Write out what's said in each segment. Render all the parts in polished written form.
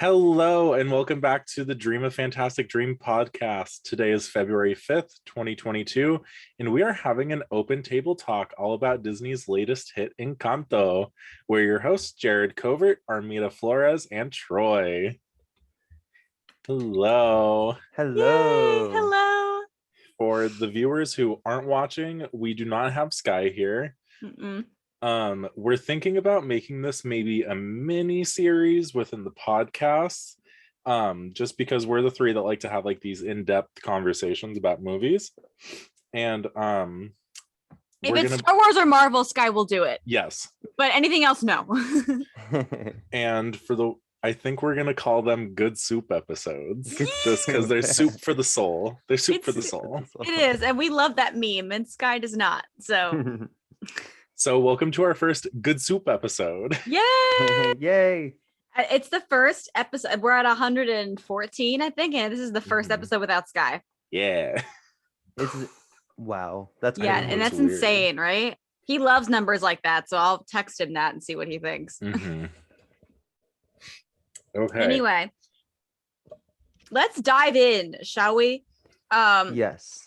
Hello, and welcome back to the Dream a Fantastic Dream podcast. Today is February 5th, 2022, and we are having an open table talk all about Disney's latest hit, Encanto. We're your hosts, Jerad Covert, Armida Flores, and Troy. Hello. Hello. Yay, hello. For the viewers who aren't watching, we do not have Sky here. Mm-mm. We're thinking about making this maybe a mini series within the podcast, just because we're the three that like to have like these in-depth conversations about movies. And If it's Star Wars or Marvel, Sky will do it. Yes, but anything else, no. And I think we're gonna call them good soup episodes, just because they're soup for the soul. They're soup for the soul. It is, and we love that meme, and Sky does not. So. So welcome to our first good soup episode. Yay! Yay! It's the first episode. We're at 114, I think, and this is the first episode without Sky. Yeah. Wow. That's and that's weird. Insane, right? He loves numbers like that, so I'll text him that and see what he thinks. Mm-hmm. Okay. Anyway, let's dive in, shall we? Yes.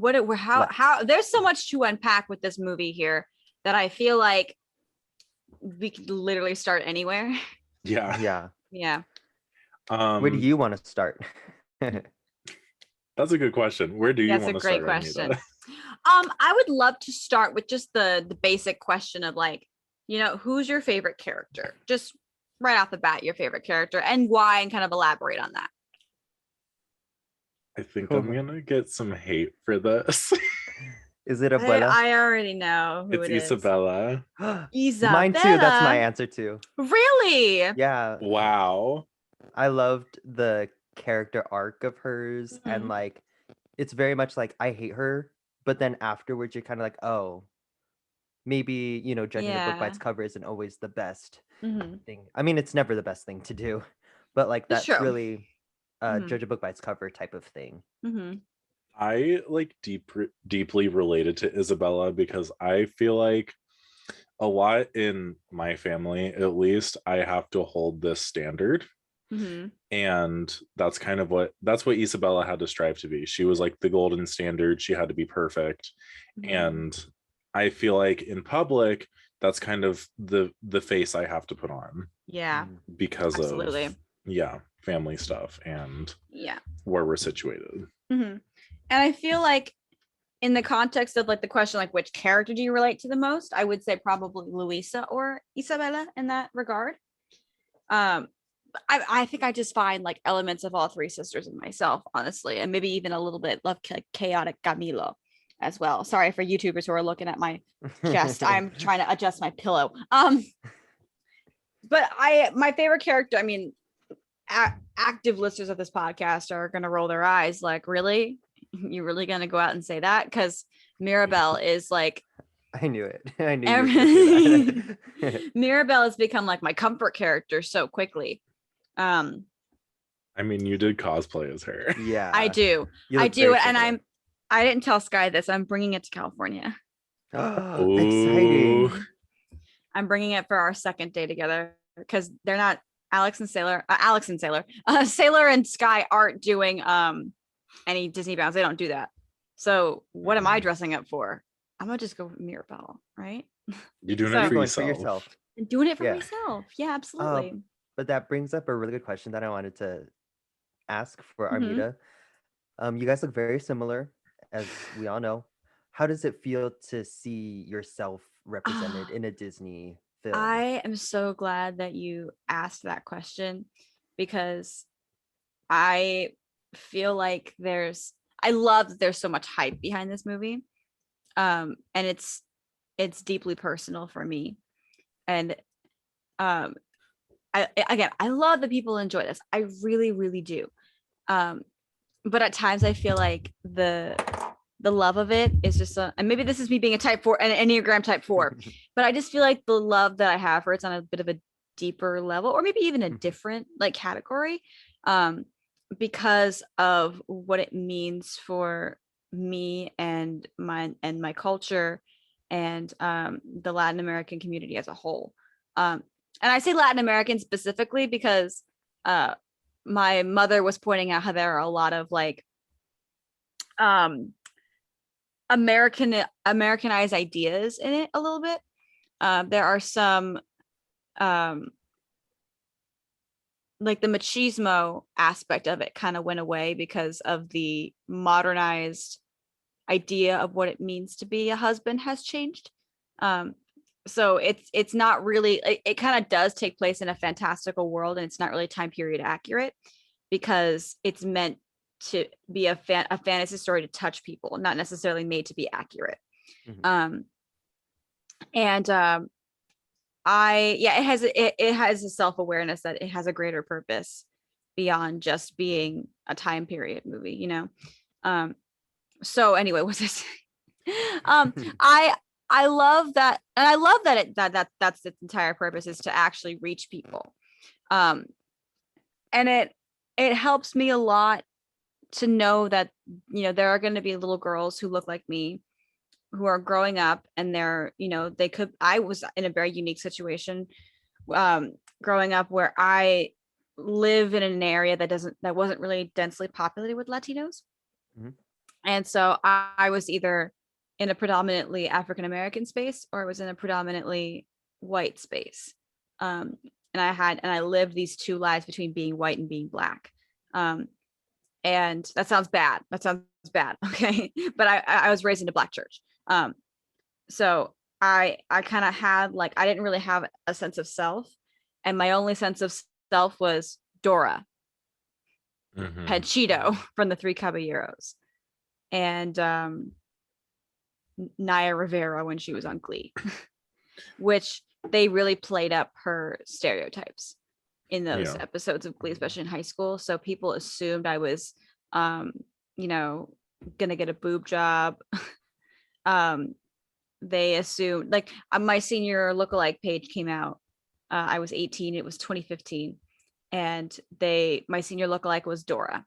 How there's so much to unpack with this movie here that I feel like we could literally start anywhere. Yeah. Where do you want to start? That's a good question. Where do you want to start? That's a great question. I would love to start with just the basic question of like, who's your favorite character? Just right off the bat, your favorite character and why, and kind of elaborate on that. I think I'm gonna get some hate for this. Is it Isabella? I already know who it's Isabella. Isabella. Mine too. That's my answer too. Really? Yeah. Wow. I loved the character arc of hers, and like, it's very much like I hate her, but then afterwards you're kind of like, oh, maybe judging a book by its cover isn't always the best thing. I mean, it's never the best thing to do, but like that's really judge a book by its cover type of thing. I like deeply related to Isabella because I feel like a lot in my family, at least, I have to hold this standard. And that's kind of what Isabella had to strive to be. She was like the golden standard. She had to be perfect. And I feel like in public, that's kind of the face I have to put on. Yeah. Because of family stuff and where we're situated. And I feel like in the context of like the question, like which character do you relate to the most? I would say probably Luisa or Isabella in that regard. I think I just find like elements of all three sisters in myself, honestly, and maybe even a little bit of chaotic Camilo as well. Sorry for YouTubers who are looking at my chest. I'm trying to adjust my pillow. But my favorite character, I mean, active listeners of this podcast are gonna roll their eyes like, really? You're really gonna go out and say that? Because Mirabel is like, I knew it. I knew Mirabel has become like my comfort character so quickly. I mean, you did cosplay as her. Yeah, I do. I do, and I didn't tell Sky this. I'm bringing it to California. Exciting! I'm bringing it for our second day together because they're not Sailor and Sky aren't doing any Disney bounds. They don't do that. So what am I dressing up for? I'm gonna just go with Mirabel, right? You're doing it for yourself. I'm doing it for myself. Yeah, absolutely. But that brings up a really good question that I wanted to ask for Armida. You guys look very similar, as we all know. How does it feel to see yourself represented in a Disney film? I am so glad that you asked that question because I feel like I love that there's so much hype behind this movie. And it's deeply personal for me. And I love that people enjoy this. I really, really do. But at times I feel like the love of it is just and maybe this is me being a type 4, an Enneagram type 4, but I just feel like the love that I have for it's on a bit of a deeper level, or maybe even a different like category, because of what it means for me and my culture and the Latin American community as a whole. And I say Latin American specifically because my mother was pointing out how there are a lot of like Americanized ideas in it a little bit. There are some like the machismo aspect of it kind of went away because of the modernized idea of what it means to be a husband has changed. So it's not really, it kind of does take place in a fantastical world, and it's not really time period accurate because it's meant to be a fantasy story to touch people, not necessarily made to be accurate. It has a self-awareness that it has a greater purpose beyond just being a time period movie, you know. So anyway, what's this? I love that, and I love that that's its entire purpose, is to actually reach people. And it helps me a lot to know that, you know, there are going to be little girls who look like me who are growing up, and they're, you know, I was in a very unique situation growing up where I live in an area that wasn't really densely populated with Latinos. And so I was either in a predominantly African-American space, or I was in a predominantly white space. And I lived these two lives between being white and being black. And that sounds bad. Okay. But I was raised in a black church. So I kind of had, like, I didn't really have a sense of self, and my only sense of self was Dora, Cheeto from the Three Caballeros, and Naya Rivera when she was on Glee, which they really played up her stereotypes in those episodes of Glee, especially in high school. So people assumed I was, you know, gonna get a boob job. They assumed, like, my senior lookalike page came out. I was 18. It was 2015, and my senior lookalike was Dora,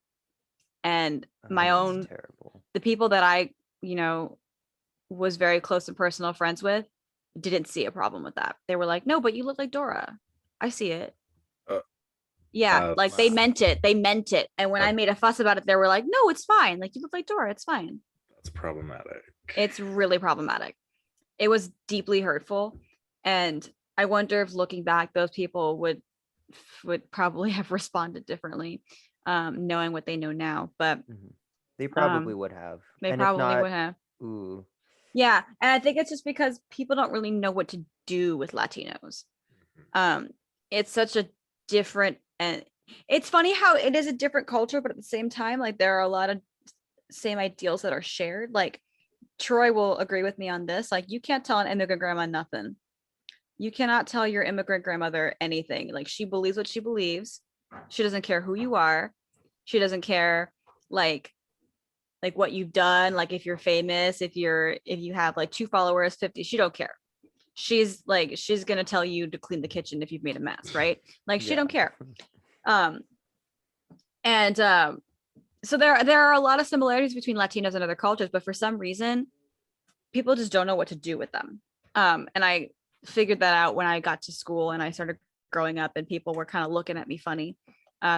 and the people that I, you know, was very close and personal friends with didn't see a problem with that. They were like, no, but you look like Dora. I see it. Like they meant it. And when I made a fuss about it, they were like, no, it's fine. Like, you look like Dora. It's fine. That's problematic. It's really problematic. It was deeply hurtful. And I wonder if, looking back, those people would probably have responded differently, knowing what they know now. But they probably would have. They probably would have. Ooh. Yeah. And I think it's just because people don't really know what to do with Latinos. It's such a different, and it's funny how it is a different culture, but at the same time, like, there are a lot of same ideals that are shared. Like, Troy will agree with me on this. Like, you can't tell an immigrant grandma nothing. You cannot tell your immigrant grandmother anything. Like, she believes what she believes. She doesn't care who you are. She doesn't care like what you've done. Like, if you're famous, if you have like 2 followers, 50, she don't care. She's gonna tell you to clean the kitchen if you've made a mess, right? Like, she don't care. So there are a lot of similarities between Latinos and other cultures, but for some reason, people just don't know what to do with them. And I figured that out when I got to school and I started growing up, and people were kind of looking at me funny.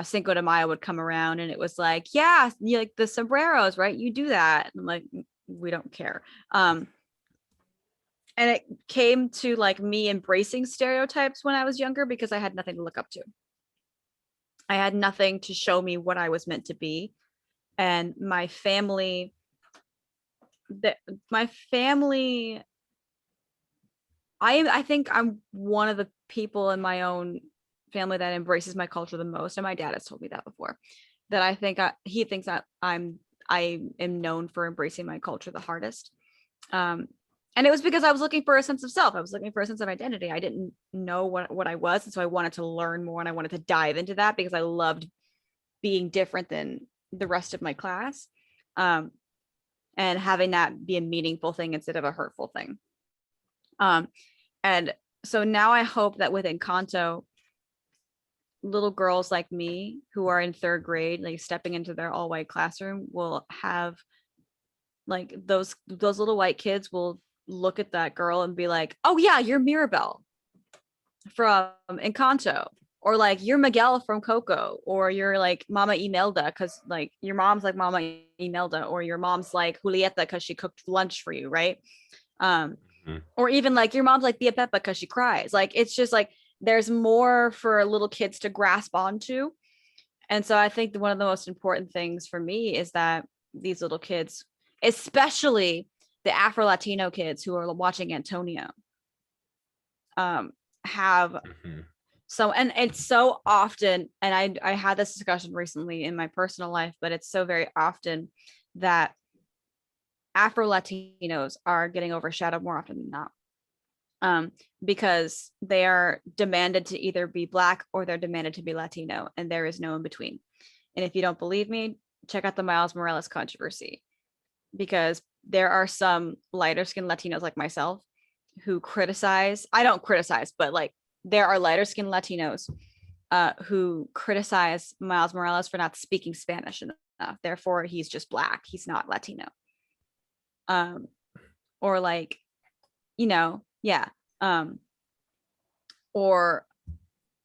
Cinco de Mayo would come around, and it was like, yeah, you like the sombreros, right? You do that. And I'm like, we don't care. And it came to, like, me embracing stereotypes when I was younger because I had nothing to look up to. I had nothing to show me what I was meant to be. And my family, I think I'm one of the people in my own family that embraces my culture the most. And my dad has told me that before, that I think he thinks that I am known for embracing my culture the hardest. And it was because I was looking for a sense of self. I was looking for a sense of identity. I didn't know what I was. And so I wanted to learn more, and I wanted to dive into that because I loved being different than the rest of my class. And having that be a meaningful thing instead of a hurtful thing. And so now I hope that with Encanto, little girls like me who are in 3rd grade, like stepping into their all white classroom, will have, like, those little white kids will look at that girl and be like, oh yeah, you're Mirabelle from Encanto. or like you're Miguel from Coco, or you're like Mama Imelda because like your mom's like Mama Imelda, or your mom's like Julieta because she cooked lunch for you, right? Or even like your mom's like Tia Peppa because she cries. Like it's just like there's more for little kids to grasp onto. And so I think one of the most important things for me is that these little kids, especially the Afro-Latino kids who are watching Antonio, have so, and it's so often, and I had this discussion recently in my personal life, but it's so very often that Afro-Latinos are getting overshadowed more often than not, because they are demanded to either be Black or they're demanded to be Latino, and there is no in between. And if you don't believe me, check out the Miles Morales controversy, because there are some lighter skinned Latinos like myself who criticize, I don't criticize, but like there are lighter skinned Latinos who criticize Miles Morales for not speaking Spanish enough. Therefore, he's just Black. He's not Latino. Or like, you know, yeah. Or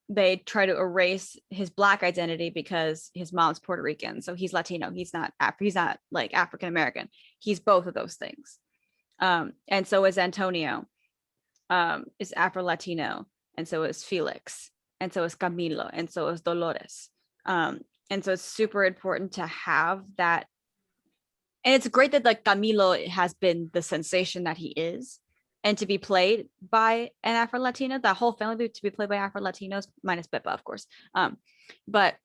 they try to erase his Black identity because his mom's Puerto Rican, so he's Latino. He's not like African American. He's both of those things. And so is Antonio, is Afro-Latino, and so is Felix, and so is Camilo, and so is Dolores. And so it's super important to have that. And it's great that like Camilo has been the sensation that he is, and to be played by an Afro-Latino, that whole family to be played by Afro-Latinos, minus Pippa, of course. But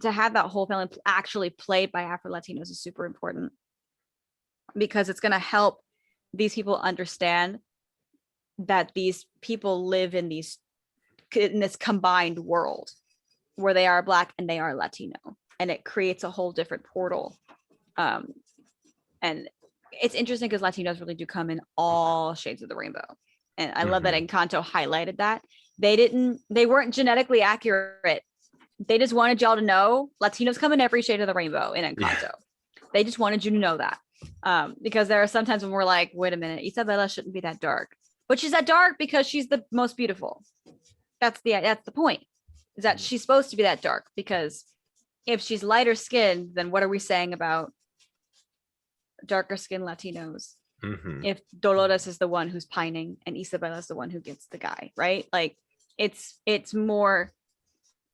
to have that whole family actually played by Afro-Latinos is super important, because it's going to help these people understand that these people live in this combined world where they are Black and they are Latino, and it creates a whole different portal. And it's interesting because Latinos really do come in all shades of the rainbow. And I love that Encanto highlighted that. They weren't genetically accurate. They just wanted y'all to know Latinos come in every shade of the rainbow in Encanto. Yeah. They just wanted you to know that. Because there are sometimes when we're like, wait a minute, Isabella shouldn't be that dark. But she's that dark because she's the most beautiful. That's the point, is that she's supposed to be that dark, because if she's lighter skinned, then what are we saying about darker skinned Latinos? If Dolores is the one who's pining and Isabella is the one who gets the guy, right? Like it's more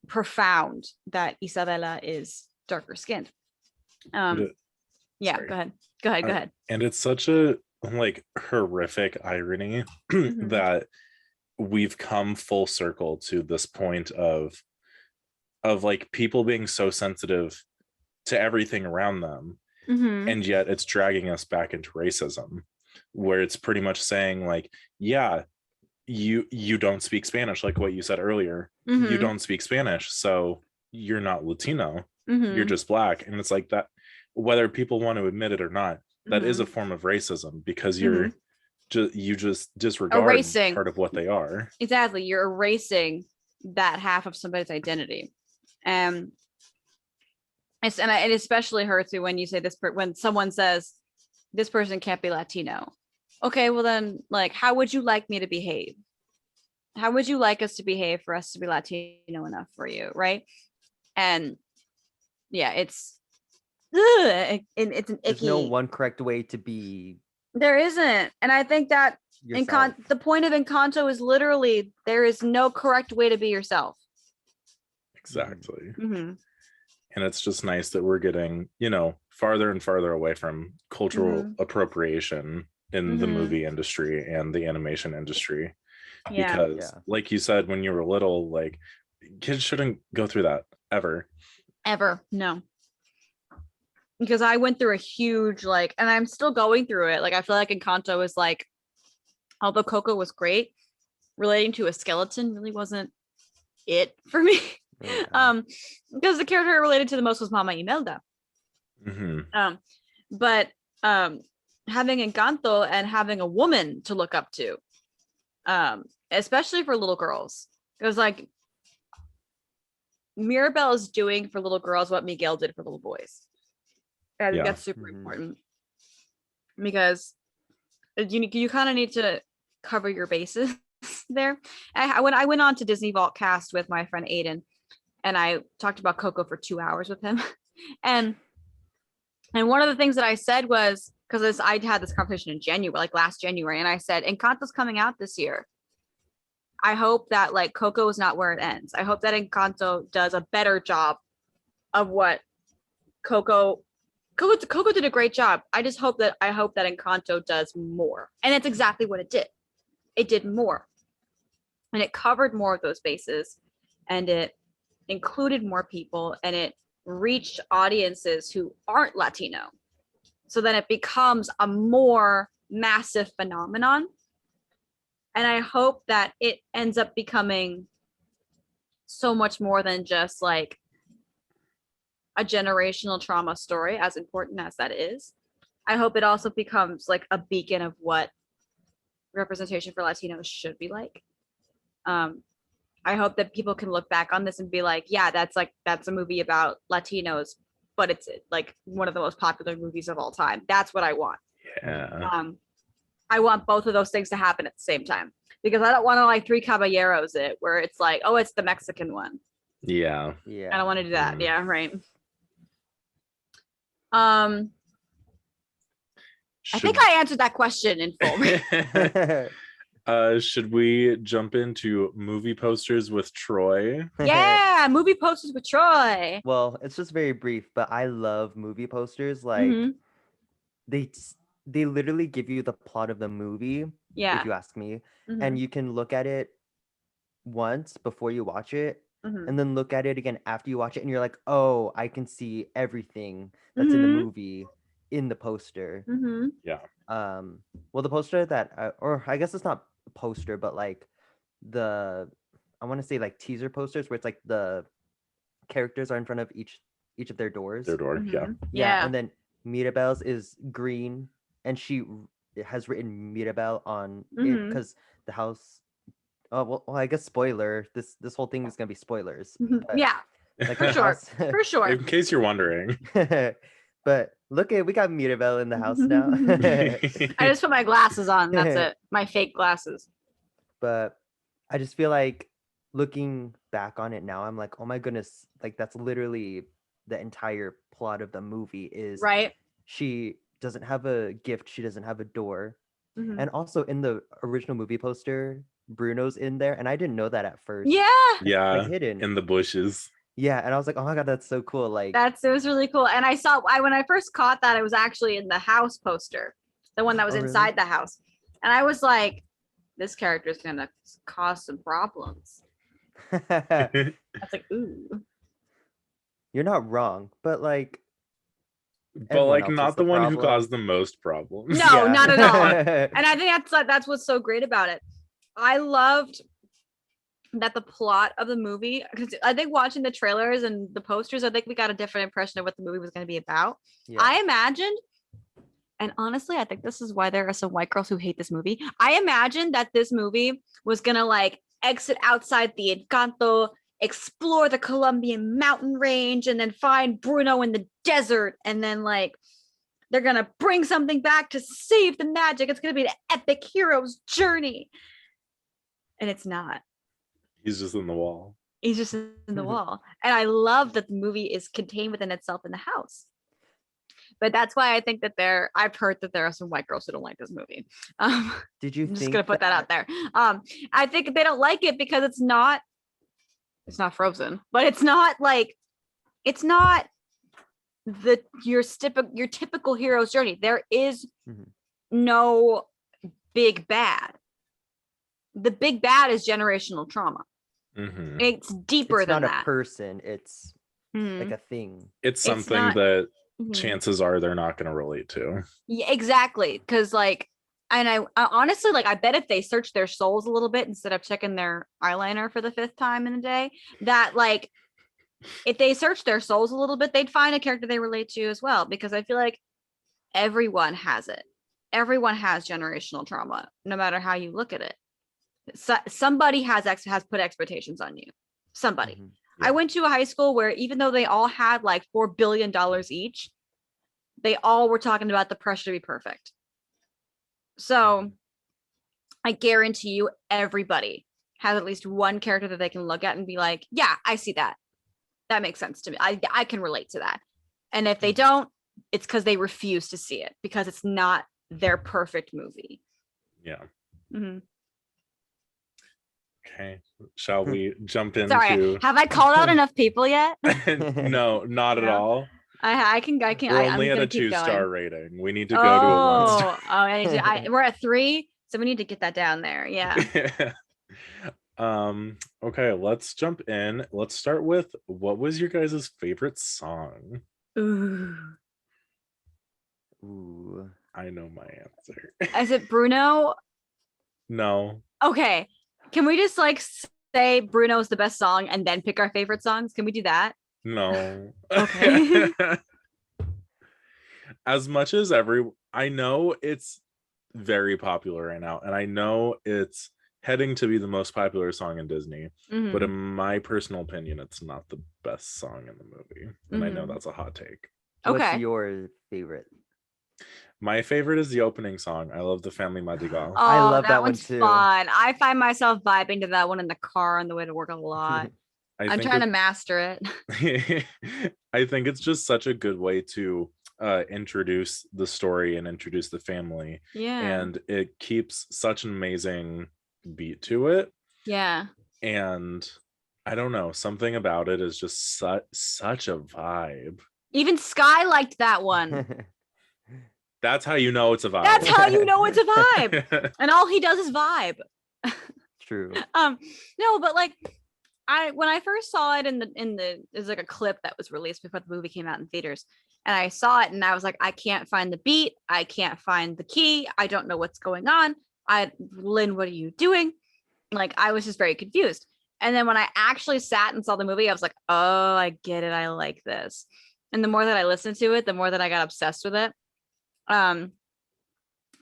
profound that Isabella is darker skinned. Yeah, go ahead. And it's such a like horrific irony that we've come full circle to this point of like people being so sensitive to everything around them, and yet it's dragging us back into racism, where it's pretty much saying like, yeah, you don't speak Spanish, like what you said earlier. You don't speak Spanish, so you're not Latino. You're just Black. And it's like that, whether people want to admit it or not, that is a form of racism, because you just disregard erasing part of what they are. Exactly. You're erasing that half of somebody's identity. And it especially hurts me when you say this, when someone says this person can't be Latino. Okay, well then, like, how would you like me to behave? How would you like us to behave for us to be Latino enough for you, right? And yeah, it's an icky. There's no one correct way to be. There isn't, and I think that the point of Encanto is literally there is no correct way to be yourself. Exactly. And it's just nice that we're getting, farther and farther away from cultural appropriation in the movie industry and the animation industry. Because like you said, when you were little, like, kids shouldn't go through that ever. No. Because I went through a huge, like, and I'm still going through it. Like, I feel like Encanto is like, although Coco was great, relating to a skeleton really wasn't it for me. Because the character I related to the most was Mama Imelda. But having Encanto and having a woman to look up to, especially for little girls, it was like Mirabelle is doing for little girls what Miguel did for little boys. I think that's super important, because you kind of need to cover your bases there. When I went on to Disney Vault Cast with my friend Aiden, and I talked about Coco for 2 hours with him, and one of the things that I said was, because I had this conversation in January, like last January, and I said Encanto's coming out this year. I hope that like Coco is not where it ends. I hope that Encanto does a better job of what Coco did a great job. I hope that Encanto does more. And that's exactly what it did. It did more. And it covered more of those bases, and it included more people, and it reached audiences who aren't Latino. So then it becomes a more massive phenomenon. And I hope that it ends up becoming so much more than just like a generational trauma story, as important as that is. I hope it also becomes like a beacon of what representation for Latinos should be like. I hope that people can look back on this and be like, yeah, that's a movie about Latinos, but it's like one of the most popular movies of all time. That's what I want. Yeah. I want both of those things to happen at the same time, because I don't want to like Three Caballeros it, where it's like, oh, it's the Mexican one. Yeah. Yeah. I don't want to do that. Mm. Yeah, right. I think I answered that question in full. Should we jump into movie posters with Troy? Yeah, movie posters with Troy. Well, it's just very brief, but I love movie posters. Like they literally give you the plot of the movie, Yeah. if you ask me, and you can look at it once before you watch it, and then look at it again after you watch it, and you're like, oh, I can see everything that's in the movie in the poster. Yeah. Well, the poster that or I guess it's not a poster, but like I want to say like teaser posters where it's like the characters are in front of each of their doors. Their door. Yeah. And then Mirabel's is green, and she has written Mirabel on it because the house. Oh well, I guess spoiler. This whole thing is gonna be spoilers. But, yeah, like for sure. For sure. In case you're wondering. But look we got Mirabel in the house now. I just put my glasses on. That's it. My fake glasses. But I just feel like looking back on it now, I'm like, oh my goodness, like that's literally the entire plot of the movie is right. She doesn't have a gift. She doesn't have a door. And also in the original movie poster, Bruno's in there. And I didn't know that at first. Yeah. Yeah. Like hidden. In the bushes. Yeah. And I was like, oh my God, that's so cool. Like it was really cool. And when I first caught that, it was actually in the house poster, the one that was inside the house. And I was like, this character is going to cause some problems. I was like, ooh. You're not wrong, but like. But like not the one who caused the most problems. No, not at all. And I think that's what's so great about it. I loved that the plot of the movie, because I think watching the trailers and the posters, I think we got a different impression of what the movie was going to be about. Yeah. I imagined, and honestly, I think this is why there are some white girls who hate this movie. I imagined that this movie was going to like exit outside the Encanto, explore the Colombian mountain range, and then find Bruno in the desert, and then like they're gonna bring something back to save the magic. It's gonna be an epic hero's journey, and it's not. He's just in the wall. He's just in the wall. And I love that the movie is contained within itself in the house. But that's why I think that I've heard that there are some white girls who don't like this movie. Did you I'm just gonna put that out there. I think they don't like it because it's not Frozen, but it's not your typical hero's journey. There is no big bad. The big bad is generational trauma. It's deeper than that. It's not a person. It's like a thing. It's something that chances are they're not going to relate to. Yeah, exactly. Because like, and I honestly, like, I bet if they search their souls a little bit instead of checking their eyeliner for the 5th time in a day, that like, if they search their souls a little bit, they'd find a character they relate to as well. Because I feel like everyone has it. Everyone has generational trauma, no matter how you look at it. So, somebody has put expectations on you. Somebody. Yeah. I went to a high school where even though they all had like $4 billion each, they all were talking about the pressure to be perfect. So I guarantee you everybody has at least one character that they can look at and be like, yeah, I see that. That makes sense to me. I can relate to that. And if they don't, it's because they refuse to see it because it's not their perfect movie. Yeah. Mm-hmm. Okay. Shall we jump into? Sorry, have I called out enough people yet? No, not at all. I can. We're only at a 2-star rating. We need to go to a 1-star. Oh, I need to. We're at 3, so we need to get that down there. Yeah. Okay, let's jump in. Let's start with, what was your guys' favorite song? Ooh. I know my answer. Is it Bruno? No. Okay. Can we just like say Bruno's the best song and then pick our favorite songs? Can we do that? No. Okay. As much as I know it's very popular right now, and I know it's heading to be the most popular song in Disney, but in my personal opinion, it's not the best song in the movie. And I know that's a hot take. Okay. What's your favorite? My favorite is the opening song. I love the Family Madrigal. Oh, I love that one one's too. Fun. I find myself vibing to that one in the car on the way to work a lot. I'm trying to master it. I think it's just such a good way to introduce the story and introduce the family. Yeah. And it keeps such an amazing beat to it. Yeah. And I don't know, something about it is just such a vibe. Even Sky liked that one. That's how you know it's a vibe. That's how you know it's a vibe. And all he does is vibe. True. No, but like when I first saw it in the there's like a clip that was released before the movie came out in theaters. And I saw it and I was like, I can't find the beat. I can't find the key. I don't know what's going on. Lynn, what are you doing? Like, I was just very confused. And then when I actually sat and saw the movie, I was like, oh, I get it. I like this. And the more that I listened to it, the more that I got obsessed with it.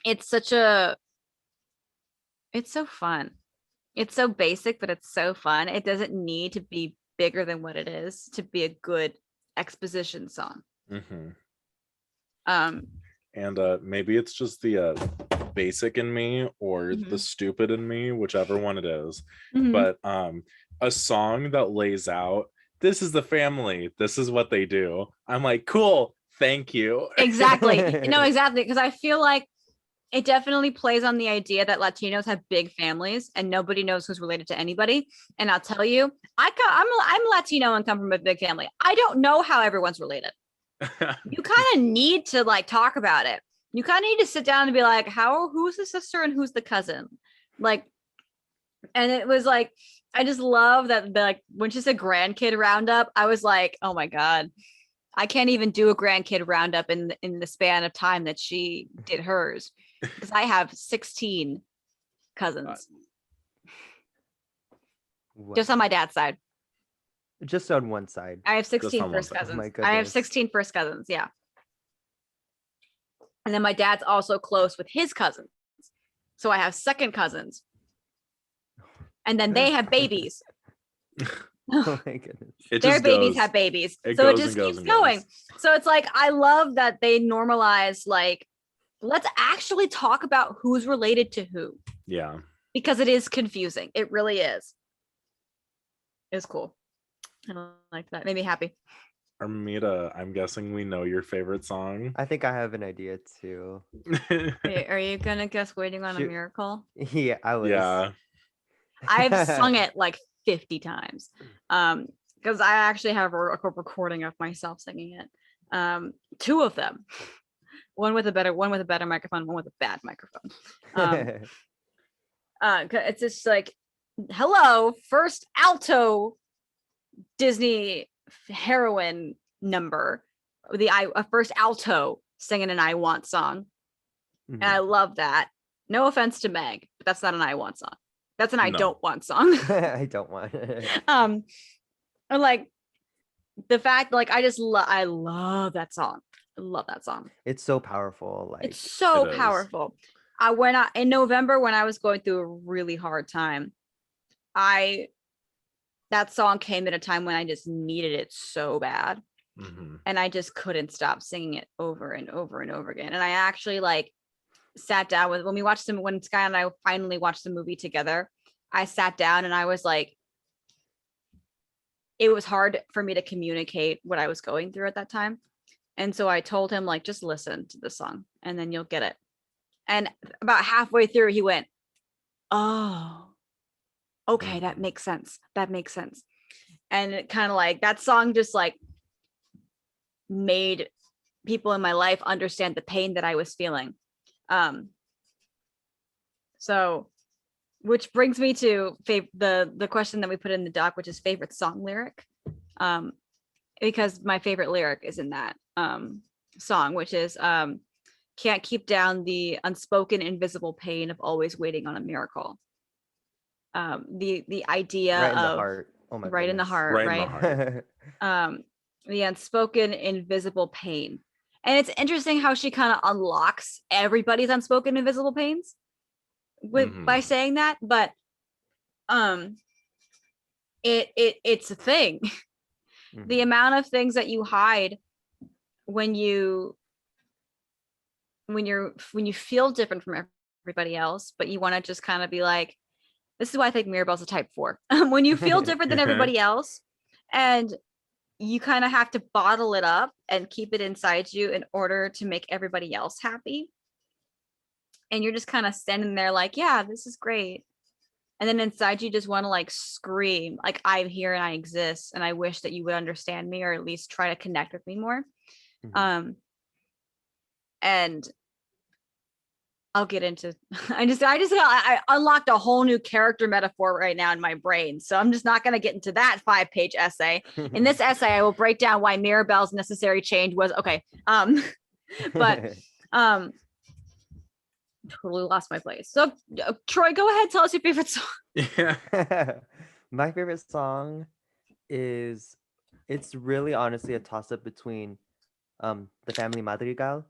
It's so fun. It's so basic, but it's so fun. It doesn't need to be bigger than what it is to be a good exposition song. And maybe it's just the basic in me or the stupid in me, whichever one it is. But a song that lays out, this is the family, this is what they do, I'm like, cool, thank you. Exactly. No, exactly, because I feel like it definitely plays on the idea that Latinos have big families and nobody knows who's related to anybody. And I'll tell you, I'm Latino and come from a big family. I don't know how everyone's related. You kind of need to like talk about it. You kind of need to sit down and be like, who's the sister and who's the cousin? Like, and it was like, I just love that like when she said grandkid roundup, I was like, oh my God, I can't even do a grandkid roundup in the span of time that she did hers. Because I have 16 cousins. Just on my dad's side. Just on one side. I have 16 first cousins. Oh I have 16 first cousins, yeah. And then my dad's also close with his cousins. So I have second cousins. And then they have babies. Oh my goodness. Their babies have babies. So it just keeps going. So it's like, I love that they normalize, like, let's actually talk about who's related to who. Yeah. Because it is confusing. It really is. It's cool. I don't like that. It made me happy. Armida, I'm guessing we know your favorite song. I think I have an idea too. Are you gonna guess Waiting on a Miracle? Yeah, I was. Yeah. I've sung it like 50 times. Because I actually have a recording of myself singing it. 2 of them. One with a better microphone, one with a bad microphone. It's just like, hello, first alto Disney heroine number, a first alto singing an I Want song. And I love that. No offense to Meg, but that's not an I Want song. That's an I don't want song. I don't want it. And like the fact, like, I love that song. I love that song. It's so powerful. Like, it's so powerful. In November, when I was going through a really hard time, that song came at a time when I just needed it so bad. And I just couldn't stop singing it over and over and over again. And I actually, like, sat down with when Sky and I finally watched the movie together, I sat down and I was like, it was hard for me to communicate what I was going through at that time. And so I told him, like, just listen to the song and then you'll get it. And about halfway through, he went, oh, okay, that makes sense. That makes sense. And it kind of like that song just like made people in my life understand the pain that I was feeling. So, which brings me to the question that we put in the doc, which is favorite song lyric. Because my favorite lyric is in that song, which is can't keep down the unspoken invisible pain of always waiting on a miracle. The idea right in the of heart. Oh my right in the goodness. heart, Right in right? the heart. The unspoken invisible pain. And it's interesting how she kind of unlocks everybody's unspoken invisible pains by saying that, but it's a thing. The amount of things that you hide when you feel different from everybody else, but you want to just kind of be like, this is why I think Mirabelle's a type 4. When you feel different than everybody else and you kind of have to bottle it up and keep it inside you in order to make everybody else happy. And you're just kind of standing there like, yeah, this is great. And then inside you just want to like scream, like, I'm here and I exist. And I wish that you would understand me or at least try to connect with me more. And I'll get into, I unlocked a whole new character metaphor right now in my brain. So I'm just not going to get into that 5-page essay. In this essay, I will break down why Mirabelle's necessary change was okay. But totally lost my place. So Troy, go ahead, tell us your favorite song. Yeah. My favorite song is, it's really honestly a toss-up between the Family Madrigal.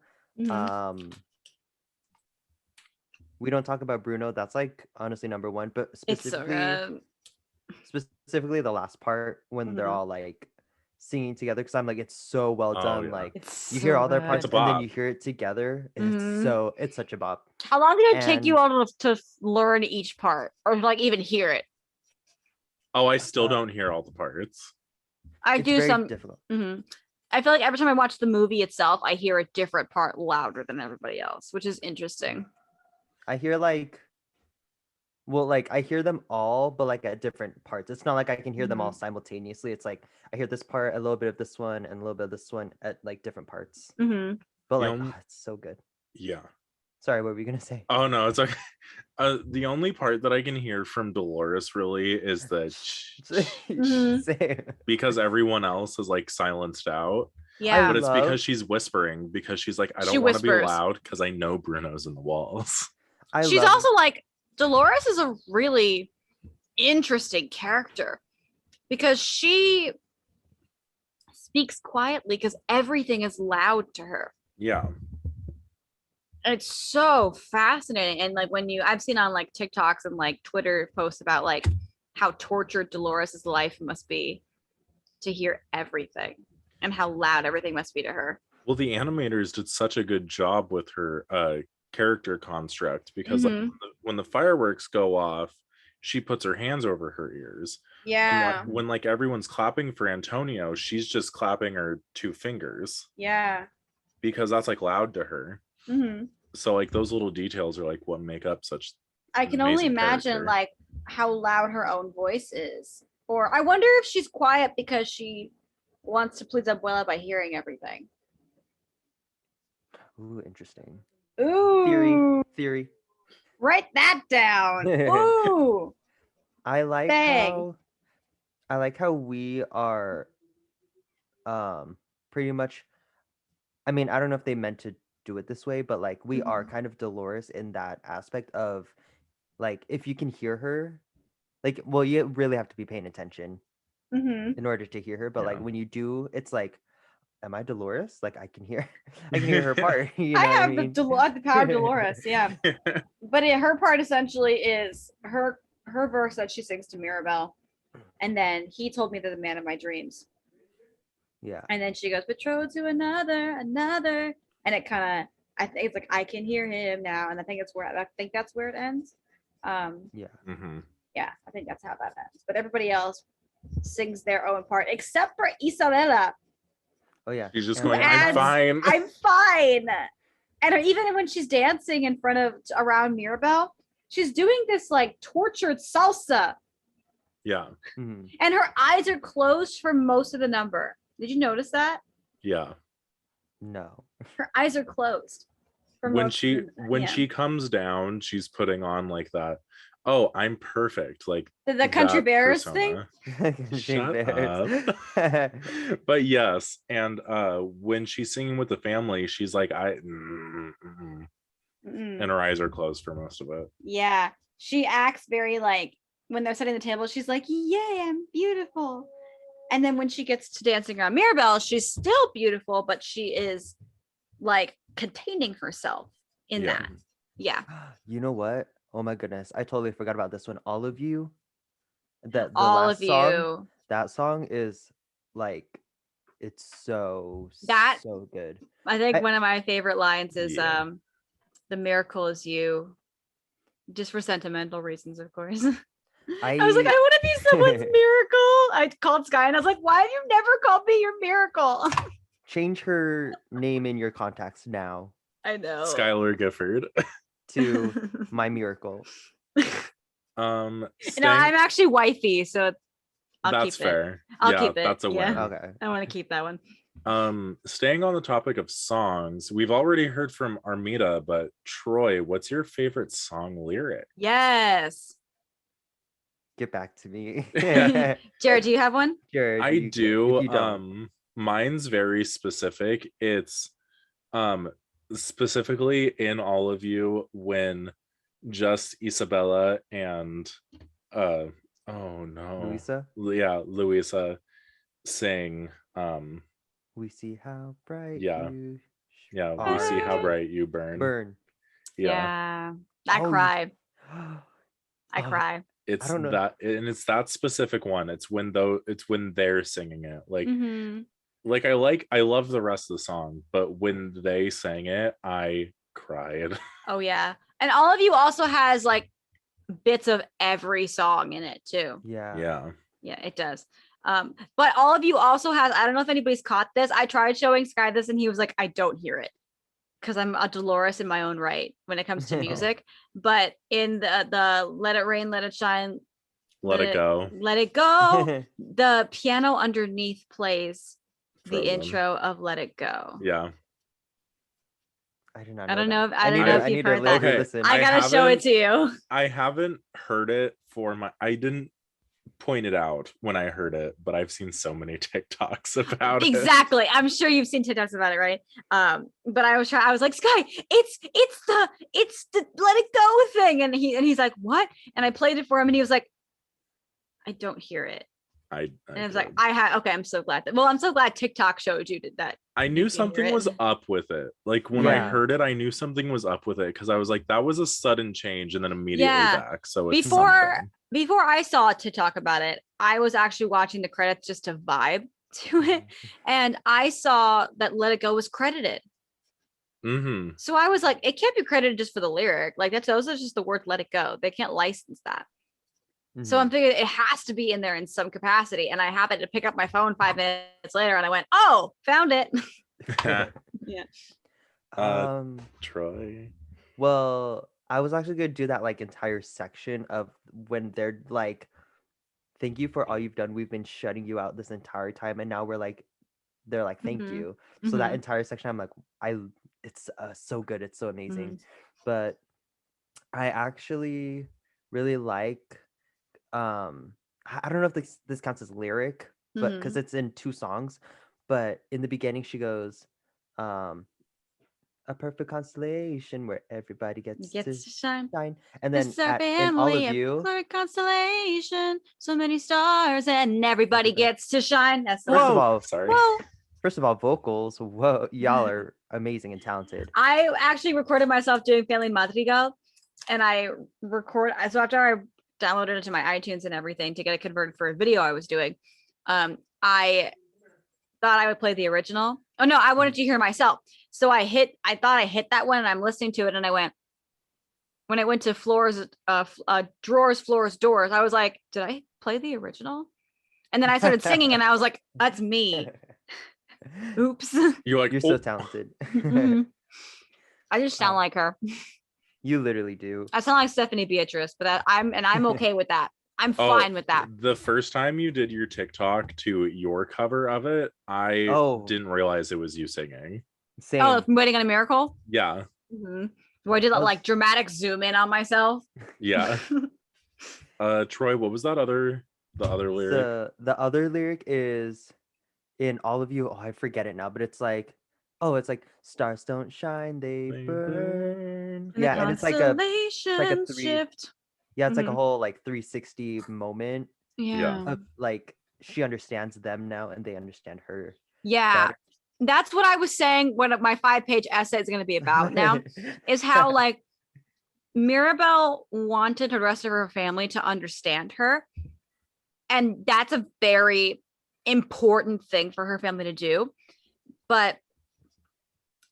We don't talk about Bruno. That's like honestly number one, but specifically the last part when they're all like singing together, because I'm like, it's so well done. Yeah. Like It's you hear so all their good. parts and then you hear it together. And it's such a bop. How long did it take you all to learn each part or like even hear it? Oh, I still don't hear all the parts. I It's do very some difficult. I feel like every time I watch the movie itself, I hear a different part louder than everybody else, which is interesting. I hear like, well, like I hear them all, but like at different parts. It's not like I can hear them all simultaneously. It's like I hear this part, a little bit of this one, and a little bit of this one at like different parts. But like, it's so good. Yeah. Sorry, what were you gonna say? Oh no, it's okay. The only part that I can hear from Dolores really is the because everyone else is like silenced out. Yeah, but it's because she's whispering, because she's like, I don't want to be loud because I know Bruno's in the walls. She's also like, Dolores is a really interesting character because she speaks quietly because everything is loud to her. Yeah. And it's so fascinating. And like I've seen on like TikToks and like Twitter posts about like how tortured Dolores's life must be to hear everything and how loud everything must be to her. Well, the animators did such a good job with her character construct because like, when the fireworks go off, she puts her hands over her ears. Yeah. When like everyone's clapping for Antonio, she's just clapping her 2 fingers. Yeah. Because that's like loud to her. So like those little details are like what make up such. I can only imagine like how loud her own voice is. Or I wonder if she's quiet because she wants to please Abuela by hearing everything. Ooh, interesting. Ooh. Theory. Write that down. Ooh. I like how we are pretty much, I mean, I don't know if they meant to do it this way, but like we are kind of Dolores in that aspect of like, if you can hear her, like, well, you really have to be paying attention in order to hear her, but like when you do, it's like, am I Dolores? Like I can hear her part. You know I have the power of Dolores, yeah. But her part essentially is her verse that she sings to Mirabelle, and then he told me they're the man of my dreams. Yeah. And then she goes, betrothed to another, and it kind of I think it's like I can hear him now, and I think that's where it ends. Yeah. Mm-hmm. Yeah, I think that's how that ends. But everybody else sings their own part, except for Isabella. Oh yeah. She's just And going, then I'm fine. I'm fine. And even when she's dancing in front of around Mirabelle, she's doing this like tortured salsa. Yeah. Mhm. And her eyes are closed for most of the number. Did you notice that? Yeah. No. Her eyes are closed. When she comes down, she's putting on like that. Oh, I'm perfect. Like the country that bears persona. thing. Shut up. But yes, and when she's singing with the family, she's like, and her eyes are closed for most of it. Yeah, she acts very like when they're setting the table. She's like, "Yay, I'm beautiful." And then when she gets to dancing around Mirabelle, she's still beautiful, but she is like containing herself in that. Yeah. You know what? Oh my goodness. I totally forgot about this one. All of you. The All last of you. song, that song is like it's so good. I think one of my favorite lines is Yeah. the miracle is you. Just for sentimental reasons, of course. I was like, I want to be someone's miracle. I called Sky and I was like, why have you never called me your miracle? Change her name in your contacts now I know. Skylar Gifford. to my miracle. No, I'm actually wifey, so I'll that's keep fair. it. I'll keep it. That's a win. Okay. I want to keep that one. Staying on the topic of songs, we've already heard from Armida, but Troy, what's your favorite song lyric? Yes. Get back to me. Jared, do you have one? Jared, I do. If you don't. Mine's very specific. It's specifically in All of You when just Isabella and oh no. Luisa? Yeah, Luisa sing We see how bright yeah. you Yeah, we are. see how bright you burn. Burn. Yeah. I cry. I cry. It's I don't know. that, and it's that specific one. It's when they're singing it. Like I love the rest of the song, but when they sang it, I cried. Oh yeah. And All of You also has like bits of every song in it too. Yeah. Yeah, it does. But All of You also has, I don't know if anybody's caught this. I tried showing Sky this and he was like, I don't hear it. Because I'm a Dolores in my own right when it comes to music. But in the Let It Rain, Let It Shine, Let It Go. Let It Go, the piano underneath plays Frozen. the intro of Let It Go. Yeah. I do not I don't know. know if you've heard that. Okay, listen. I gotta show it to you. I haven't heard it I didn't point it out when I heard it, but I've seen so many TikToks about it. Exactly. I'm sure you've seen TikToks about it, right? But I was like, Sky, it's the Let It Go thing. And he's like, what? And I played it for him and he was like, I don't hear it. And I was like, I'm so glad I'm so glad TikTok showed you that. I knew something was up with it. Like when I heard it, I knew something was up with it because I was like, that was a sudden change and then immediately back. So it's before I saw TikTok about it, I was actually watching the credits just to vibe to it. And I saw that Let It Go was credited. Mm-hmm. So I was like, it can't be credited just for the lyric. Like those are just the word Let It Go. They can't license that. So I'm thinking it has to be in there in some capacity. And I happened to pick up my phone 5 minutes later and I went, oh, found it. Yeah. Troy. Well, I was actually going to do that like entire section of when they're like, thank you for all you've done. We've been shutting you out this entire time. And now they're like, thank you. So that entire section, I'm like, it's so good. It's so amazing. But I actually really like, I don't know if this counts as lyric, but because it's in 2 songs, but in the beginning she goes, a perfect constellation where everybody gets to shine. And then in All of You, perfect constellation, so many stars, and everybody gets to shine. That's First of all, vocals, whoa, y'all are amazing and talented. I actually recorded myself doing Family Madrigal, and so after I downloaded it to my iTunes and everything to get it converted for a video I was doing, I thought I would play the original, Oh no, I wanted to hear myself. So I thought I hit that one and I'm listening to it and when I went to drawers, floors, doors, I was like, did I play the original? And then I started singing and I was like, that's me. Oops. You're like, You're oh. so talented. Mhm. I just sound like her. You literally do. I sound like Stephanie Beatrice, but I'm okay with that. I'm fine with that. The first time you did your TikTok to your cover of it, I didn't realize it was you singing. Same. Oh, from Waiting on a Miracle? Yeah. Mm-hmm. Where I did that like dramatic zoom in on myself. Yeah. Troy, what was the other lyric? The other lyric is in All of You. Oh, I forget it now, but it's like, stars don't shine, they burn. And yeah, and it's like a shift. Yeah, it's like a whole like 360 moment. Yeah. Of like she understands them now and they understand her. Yeah. better. That's what I was saying when my 5-page essay is going to be about now is how like Mirabelle wanted the rest of her family to understand her. And that's a very important thing for her family to do. But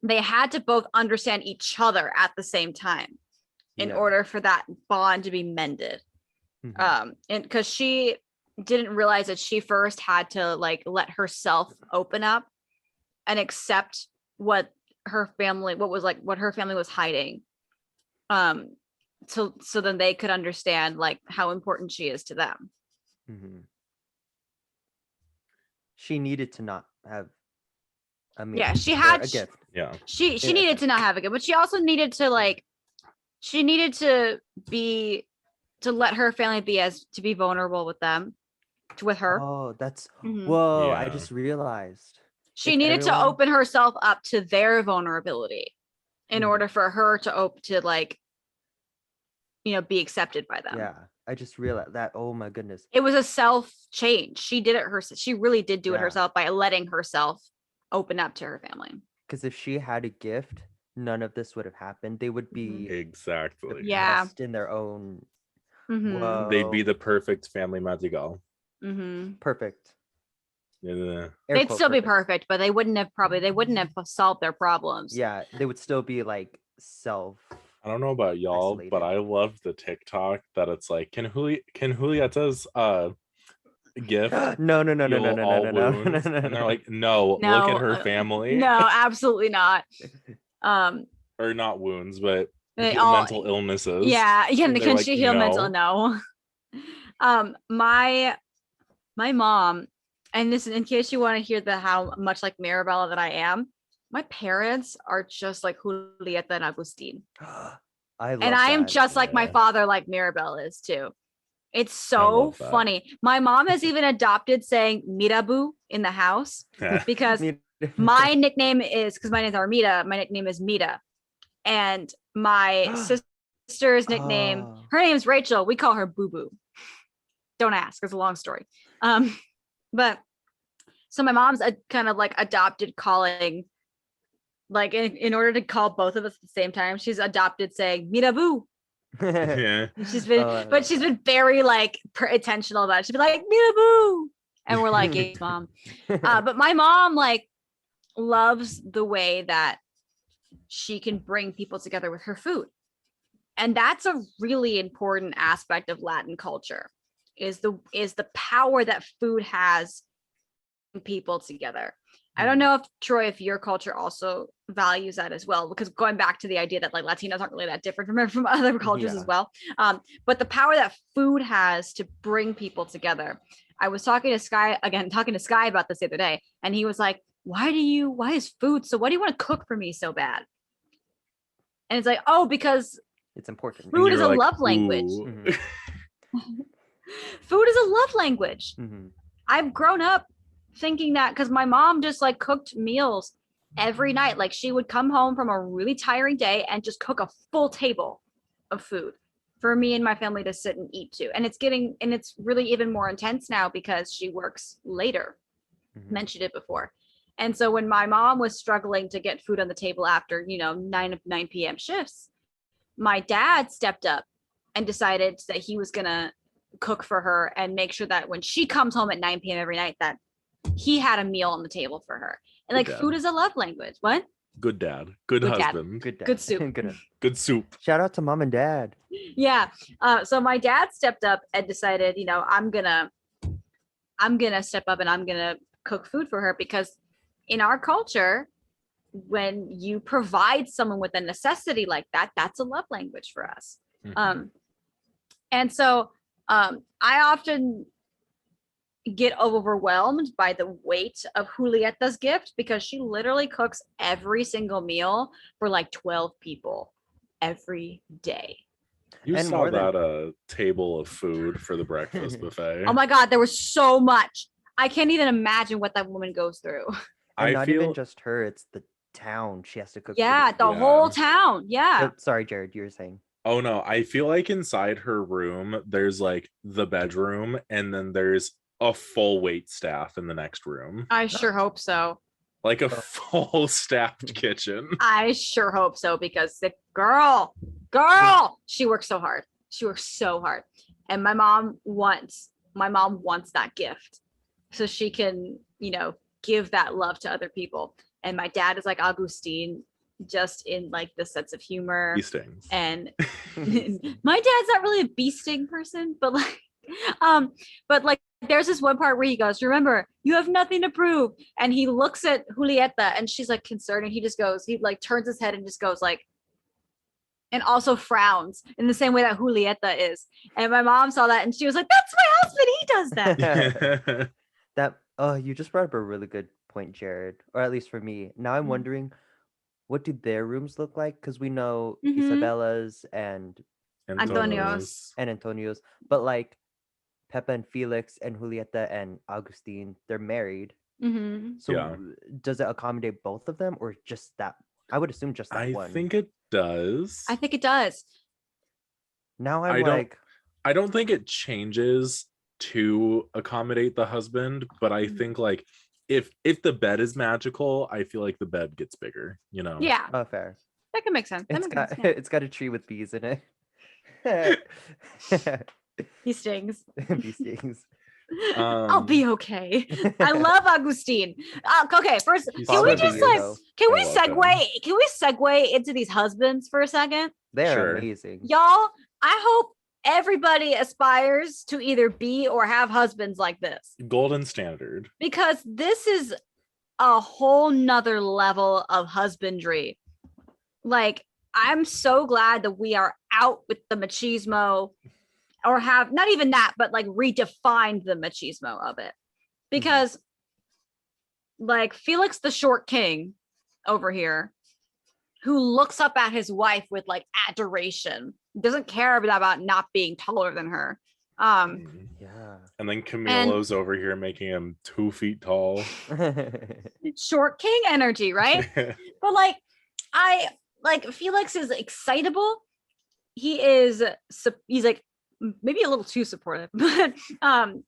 they had to both understand each other at the same time in order for that bond to be mended. And because she didn't realize that she first had to like let herself open up and accept what her family was hiding. So then they could understand like how important she is to them. She needed to not have a gift. Yeah. She needed to not have a gift, but she also needed to let her family be vulnerable with them, with her. Oh, that's whoa! Yeah. I just realized she needed to open herself up to their vulnerability in order for her to like, be accepted by them. Yeah, I just realized that. Oh my goodness! It was a self change. She did it herself. She really did do it herself by letting herself open up to her family. Because if she had a gift, none of this would have happened. They would be exactly best in their own. They'd be the perfect family madrigal. Perfect. Yeah. They'd still be perfect, but they wouldn't have solved their problems. Yeah, they would still be like self. I don't know about y'all, isolated. but I love the TikTok that it's like, can Julieta's gift? No. And they're like, no, look at her family. No, absolutely not. Or not wounds, but mental illnesses. Yeah. Can like, she heal mental? No. My mom, and this in case you want to hear how much like Mirabella that I am, my parents are just like Julieta and Agustin. I am just like my father, like Mirabelle is too. It's so funny. My mom has even adopted saying Mirabu in the house because my nickname is, because my name is Armida, my nickname is Mita. And my sister's nickname, her name is Rachel. We call her Boo Boo. Don't ask, it's a long story. But so my mom's kind of like adopted calling, like in order to call both of us at the same time, she's adopted saying Mirabu. Yeah. She's been very like intentional about it. She'd be like Mirabu, and we're like, yes, mom. But my mom like loves the way that she can bring people together with her food, and that's a really important aspect of Latin culture. Is the power that food has in people together. I don't know if Troy, if your culture also values that as well, because going back to the idea that like Latinos aren't really that different from other cultures as well. But the power that food has to bring people together. I was talking to Sky about this the other day, and he was like, why is food so, why do you want to cook for me so bad? And it's like, oh, because it's important. Food is a love language. Food is a love language. I've grown up thinking that because my mom just like cooked meals every night. Like she would come home from a really tiring day and just cook a full table of food for me and my family to sit and eat to. And it's really even more intense now because she works later. Mentioned it before. And so when my mom was struggling to get food on the table after, 9 p.m. shifts, my dad stepped up and decided that he was going to cook for her and make sure that when she comes home at 9 p.m. every night, that he had a meal on the table for her. And like Good dad. food is a love language. What? Good dad. Good Good dad. husband. Good dad. Good soup. Good soup. Shout out to mom and dad. Yeah. So my dad stepped up and decided, I'm gonna step up and I'm gonna cook food for her, because in our culture, when you provide someone with a necessity like that, that's a love language for us. Mhm. And so I often get overwhelmed by the weight of Julieta's gift, because she literally cooks every single meal for like 12 people every day. You And saw more than- that table of food for the breakfast buffet. Oh my God, there was so much. I can't even imagine what that woman goes through. And I not feel even just her, it's the town she has to cook. Yeah, for the whole town. Yeah. Sorry, Jared, you were saying. Oh no, I feel like inside her room, there's like the bedroom, and then there's a full wait staff in the next room. I sure hope so. Like a full staffed kitchen. I sure hope so, because the girl, she works so hard. She works so hard. And my mom wants that gift so she can, give that love to other people. And my dad is like Augustine, just in like the sense of humor. He stings. And my dad's not really a bee sting person, but like there's this one part where he goes, remember, you have nothing to prove. And he looks at Julieta and she's like concerned, and he like turns his head and just goes like, and also frowns in the same way that Julieta is. And my mom saw that and she was like, that's my husband, he does that. You just brought up a really good point, Jared, or at least for me. Now I'm wondering, what do their rooms look like? Because we know Isabella's and Antonio's, but like Pepa and Felix and Julieta and Augustine, they're married. So does it accommodate both of them, or just that? I would assume just that one. I think it does. I think it does. Now I don't think it changes to accommodate the husband, but I think like if the bed is magical, I feel like the bed gets bigger, Yeah. Oh, fair. That can make sense. It's got a tree with bees in it. He stings. Bee stings. I'll be okay. I love Augustine. Okay, first, can we segue into these husbands for a second? They're amazing. Y'all, I hope everybody aspires to either be or have husbands like this. Golden standard. Because this is a whole nother level of husbandry. Like, I'm so glad that we are out with the machismo, or have not even that, but like redefined the machismo of it. Because like Felix the short king over here, who looks up at his wife with like adoration, doesn't care about not being taller than her. Yeah. And then Camilo's over here making him 2 feet tall. Short king energy, right? But like Felix is excitable. He's like maybe a little too supportive, but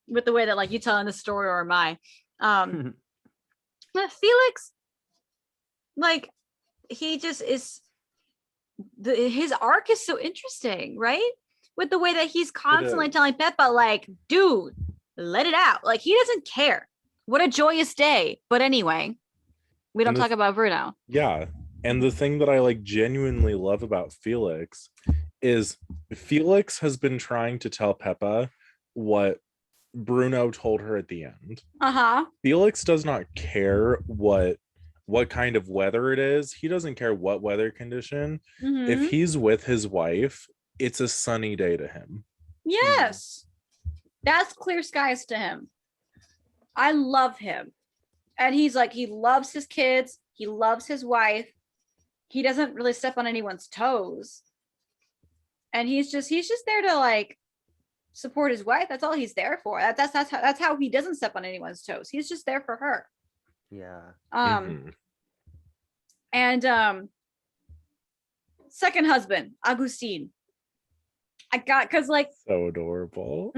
with the way that like you telling the story, or am I? Felix, like, he just is his arc is so interesting, right? With the way that he's constantly telling Pepa, like, dude, let it out. Like, he doesn't care. What a joyous day. But anyway, we don't talk about Bruno. Yeah. And the thing that I like genuinely love about Felix is Felix has been trying to tell Pepa what Bruno told her at the end. Felix does not care what kind of weather it is. He doesn't care what weather condition. If he's with his wife, it's a sunny day to him. Yes. That's clear skies to him. I love him. And he's like, he loves his kids. He loves his wife. He doesn't really step on anyone's toes. And he's just there to like support his wife. That's all he's there for. That's how he doesn't step on anyone's toes. He's just there for her. Yeah. And second husband, Agustin. Cause like so adorable.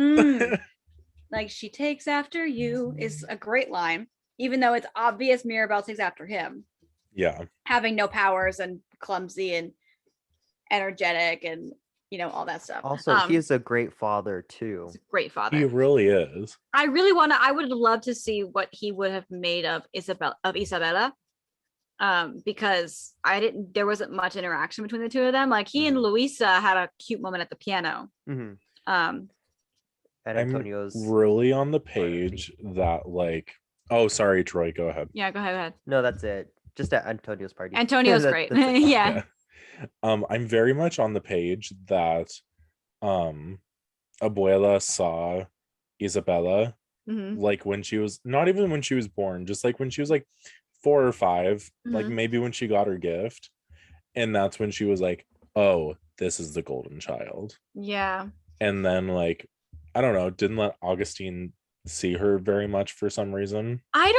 Like, she takes after you is a great line, even though it's obvious Mirabelle takes after him. Yeah. Having no powers and clumsy and energetic and all that stuff. Also, he is a great father too. He's a great father. He really is. I would love to see what he would have made of Isabella. Because there wasn't much interaction between the two of them. Like he and Luisa had a cute moment at the piano. And Antonio's I'm really on the page that like, oh, sorry, Troy, go ahead. Yeah, go ahead. No, that's it. Just at Antonio's party. Antonio's great. Yeah. I'm very much on the page that Abuela saw Isabella like when she was, not even when she was born, just like when she was like 4 or 5, like maybe when she got her gift, and that's when she was like, oh, this is the golden child. Yeah. And then like, I don't know, didn't let Augustine see her very much for some reason. I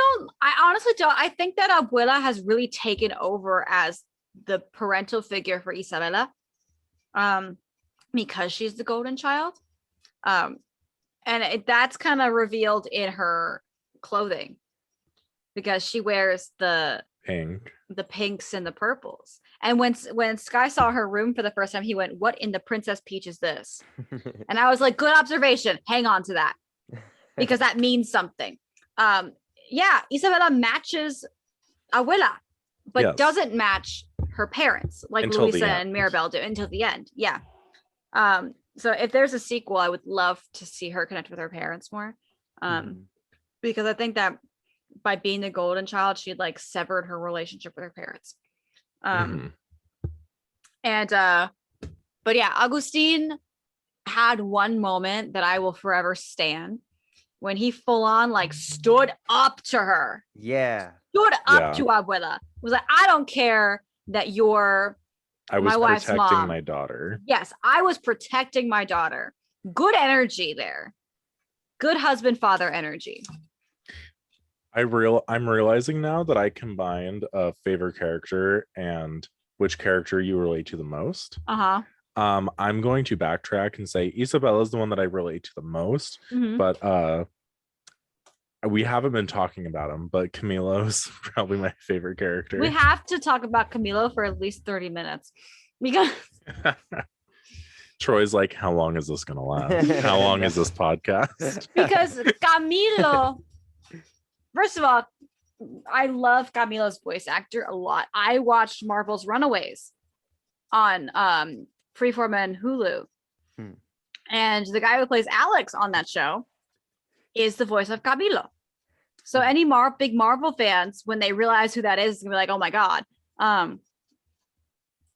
honestly don't. I think that Abuela has really taken over as the parental figure for Isabella, because she's the golden child, and that's kind of revealed in her clothing, because she wears the pinks and the purples. And when Sky saw her room for the first time, he went, "What in the Princess Peach is this?" And I was like, good observation. Hang on to that, because that means something. Yeah, Isabella matches Abuela, but doesn't match her parents like until Luisa and Mirabel do until the end. Yeah. So if there's a sequel, I would love to see her connect with her parents more. Because I think that by being the golden child, she'd like severed her relationship with her parents. But yeah, Augustine had one moment that I will forever stand, when he full on like stood up to her. Yeah. Stood up to Abuela. Was like, I don't care that I was protecting my daughter. Yes, I was protecting my daughter. Good energy there. Good husband father energy. I'm realizing now that I combined a favorite character and which character you relate to the most. I'm going to backtrack and say Isabella is the one that I relate to the most, but we haven't been talking about him, but Camilo's probably my favorite character. We have to talk about Camilo for at least 30 minutes because Troy's like, how long is this gonna last? How long is this podcast? Because Camilo, first of all, I love Camilo's voice actor a lot. I watched Marvel's Runaways on Freeform and Hulu. And the guy who plays Alex on that show is the voice of Camilo. So any big Marvel fans, when they realize who that is, gonna be like, oh my God.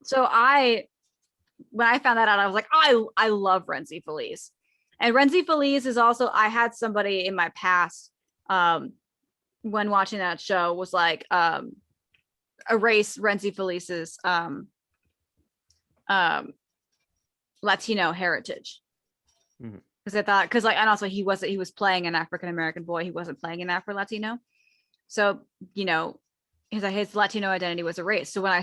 So when I found that out, I was like, oh, I love Renzi Feliz. And Renzi Feliz is also, I had somebody in my past when watching that show was like, erase Renzi Feliz's Latino heritage. Because I thought, and also he was playing an African American boy, he wasn't playing an Afro Latino, so his Latino identity was erased. So when I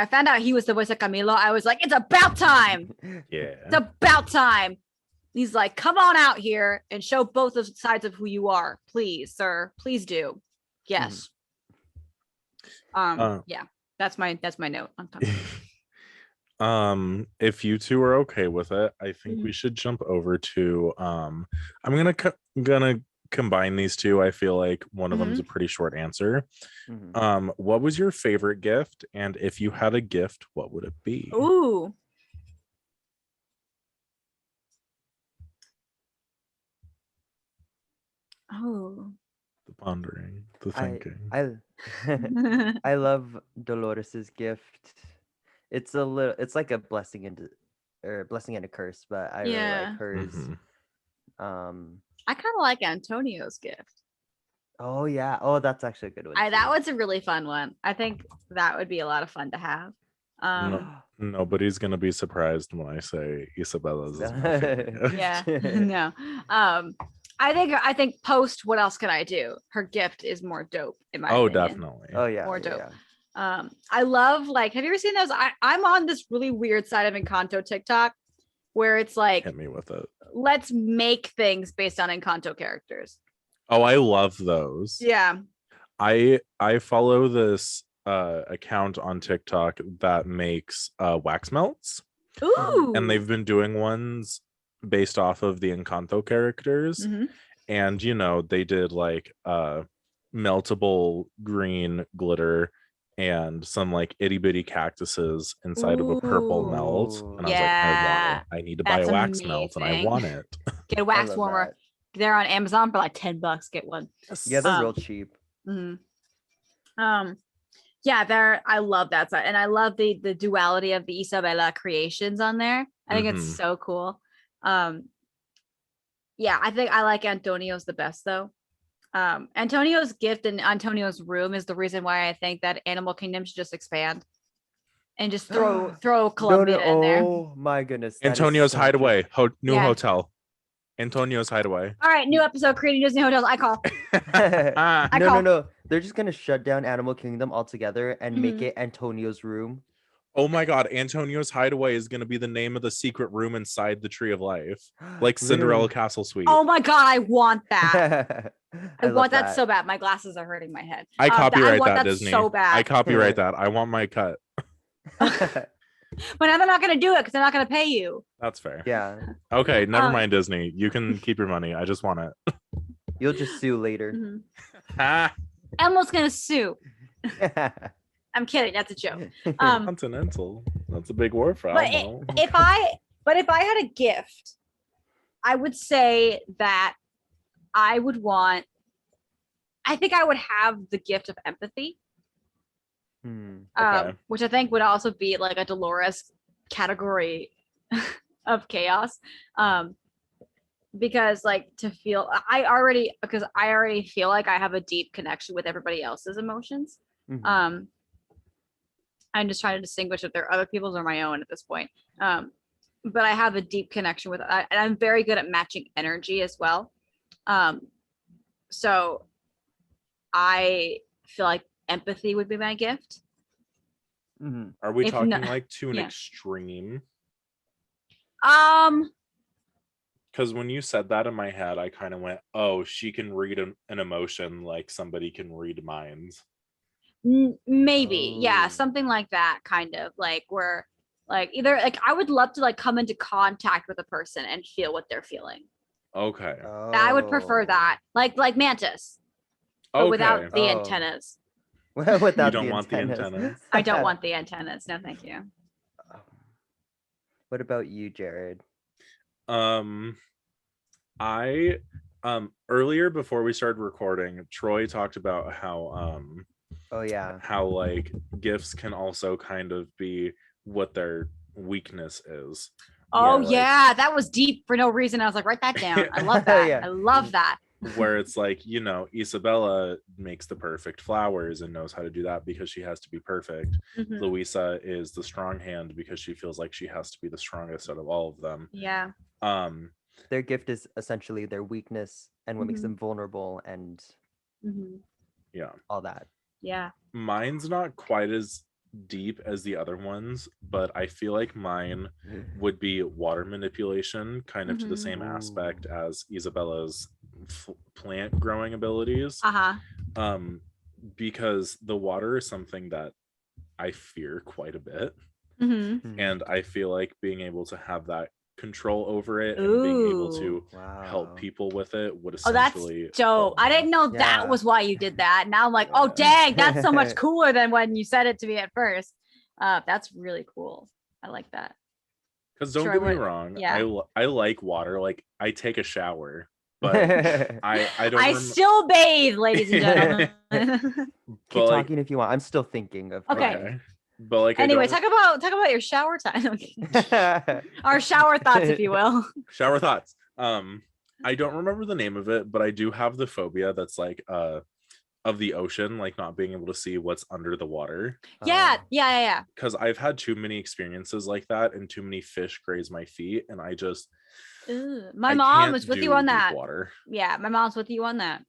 found out he was the voice of Camilo, I was like, it's about time. It's about time. He's like, come on out here and show both of sides of who you are, please, sir. Please do. Yes. Yeah, that's my note on Camilo. If you two are okay with it, I think we should jump over to I'm gonna combine these two. I feel like one of them is a pretty short answer. What was your favorite gift, and if you had a gift, what would it be? Ooh. Oh, The pondering, the thinking. I love Dolores's gift. It's like a blessing and a curse, but I really like hers. I kind of like Antonio's gift. Oh yeah. Oh, that's actually a good one. That was a really fun one. I think that would be a lot of fun to have. Nobody's gonna be surprised when I say Isabella's is my favorite. Yeah. No. I think post What Else Can I Do? Her gift is more dope in my opinion. Definitely. Oh yeah. More dope. Yeah. I love, like, have you ever seen those? I'm on this really weird side of Encanto TikTok where it's like, hit me with it. Let's make things based on Encanto characters. Oh, I love those. Yeah. I follow this account on TikTok that makes wax melts. Ooh. And they've been doing ones based off of the Encanto characters. Mm-hmm. And they did like meltable green glitter and some like itty bitty cactuses inside of a purple melt. Ooh. And I was like, I want it. I need to buy a wax melt and I amazing. want it. Get a I wax love warmer. that. They're on Amazon for like $10. Get one. Yeah, they're real cheap. Yeah, I love that side, and I love the duality of the Isabella creations on there. I think it's so cool. Yeah, I think I like Antonio's the best though. Antonio's gift and Antonio's room is the reason why I think that Animal Kingdom should just expand and just throw Colombia in there. Oh my goodness. that is Antonio's so Hideaway, new Yeah. hotel. Antonio's Hideaway. All right, new episode creating Disney hotels. I call. true. No. They're just gonna shut down Animal Kingdom altogether and make Mhm. it Antonio's room. Oh my God, Antonio's Hideaway is going to be the name of the secret room inside the Tree of Life, like Cinderella Literally. Castle Suite. Oh my god, I want that. I love want that so bad. My glasses are hurting my head. I copyright want that, Disney. so bad. I copyright that. I want my cut. But now they're not going to do it because they're not going to pay you. That's fair. Yeah. Okay, never mind, Disney. You can keep your money. I just want it. You'll just sue later. Mhm. Elmo's going to sue. I'm kidding. That's a joke. Continental. That's a big word for But Elmo. if I had a gift, I would say that I think I would have the gift of empathy. Okay. Which I think would also be like a Dolores category of chaos. Because like to feel I already feel like I have a deep connection with everybody else's emotions. Mhm. I'm just trying to distinguish if they're other people's or my own at this point. But I have a deep connection with and I'm very good at matching energy as well. So I feel like empathy would be my gift. Mhm. Are we If talking no- like to an yeah. extreme? Because when you said that in my head, I kind of went, oh, she can read an emotion like somebody can read minds. Maybe, yeah, Oh. something like that, kind of like where like either like I would love to like come into contact with a person and feel what they're feeling. Okay. I would prefer that. Like Mantis, but Okay. without the Oh. antennas. Without You don't want the antennas? I don't want the antennas. No, thank you. What about you, Jerad? I earlier before we started recording, Troy talked about how Oh yeah. how like gifts can also kind of be what their weakness is. Oh Where, yeah, that was deep for no reason. I was like, write that down. I love that. Yeah. I love that. where it's like, Isabella makes the perfect flowers and knows how to do that because she has to be perfect. Mhm. Louisa is the strong hand because she feels like she has to be the strongest out of all of them. Yeah. Their gift is essentially their weakness and what makes Mhm. them vulnerable and Mhm. Yeah. all that. Yeah. Mine's not quite as deep as the other ones, but I feel like mine would be water manipulation, kind of to the same aspect as Isabella's plant growing abilities. Because the water is something that I fear quite a bit. Mhm. And I feel like being able to have that control over it and being able to help Wow. people with it would Oh, that's essentially dope. I didn't know Yeah. that was why you did that. Now I'm like, oh dang, that's so much cooler than when you said it to me at first. That's really cool. I like that. Because don't Sure, get me what- wrong, yeah. I like water. Like I take a shower, but I don't. I still bathe, ladies and gentlemen. Keep but, like, talking if you want. I'm still thinking of Okay. But like, Anyway, I don't, talk about your shower time. Our shower thoughts, if you will. shower thoughts. I don't remember the name of it, but I do have the phobia that's like of the ocean, like not being able to see what's under the water. Yeah. Because I've had too many experiences like that, and too many fish graze my feet, and I just My I mom can't was with do you on deep that. water. Yeah, my mom's with you on that.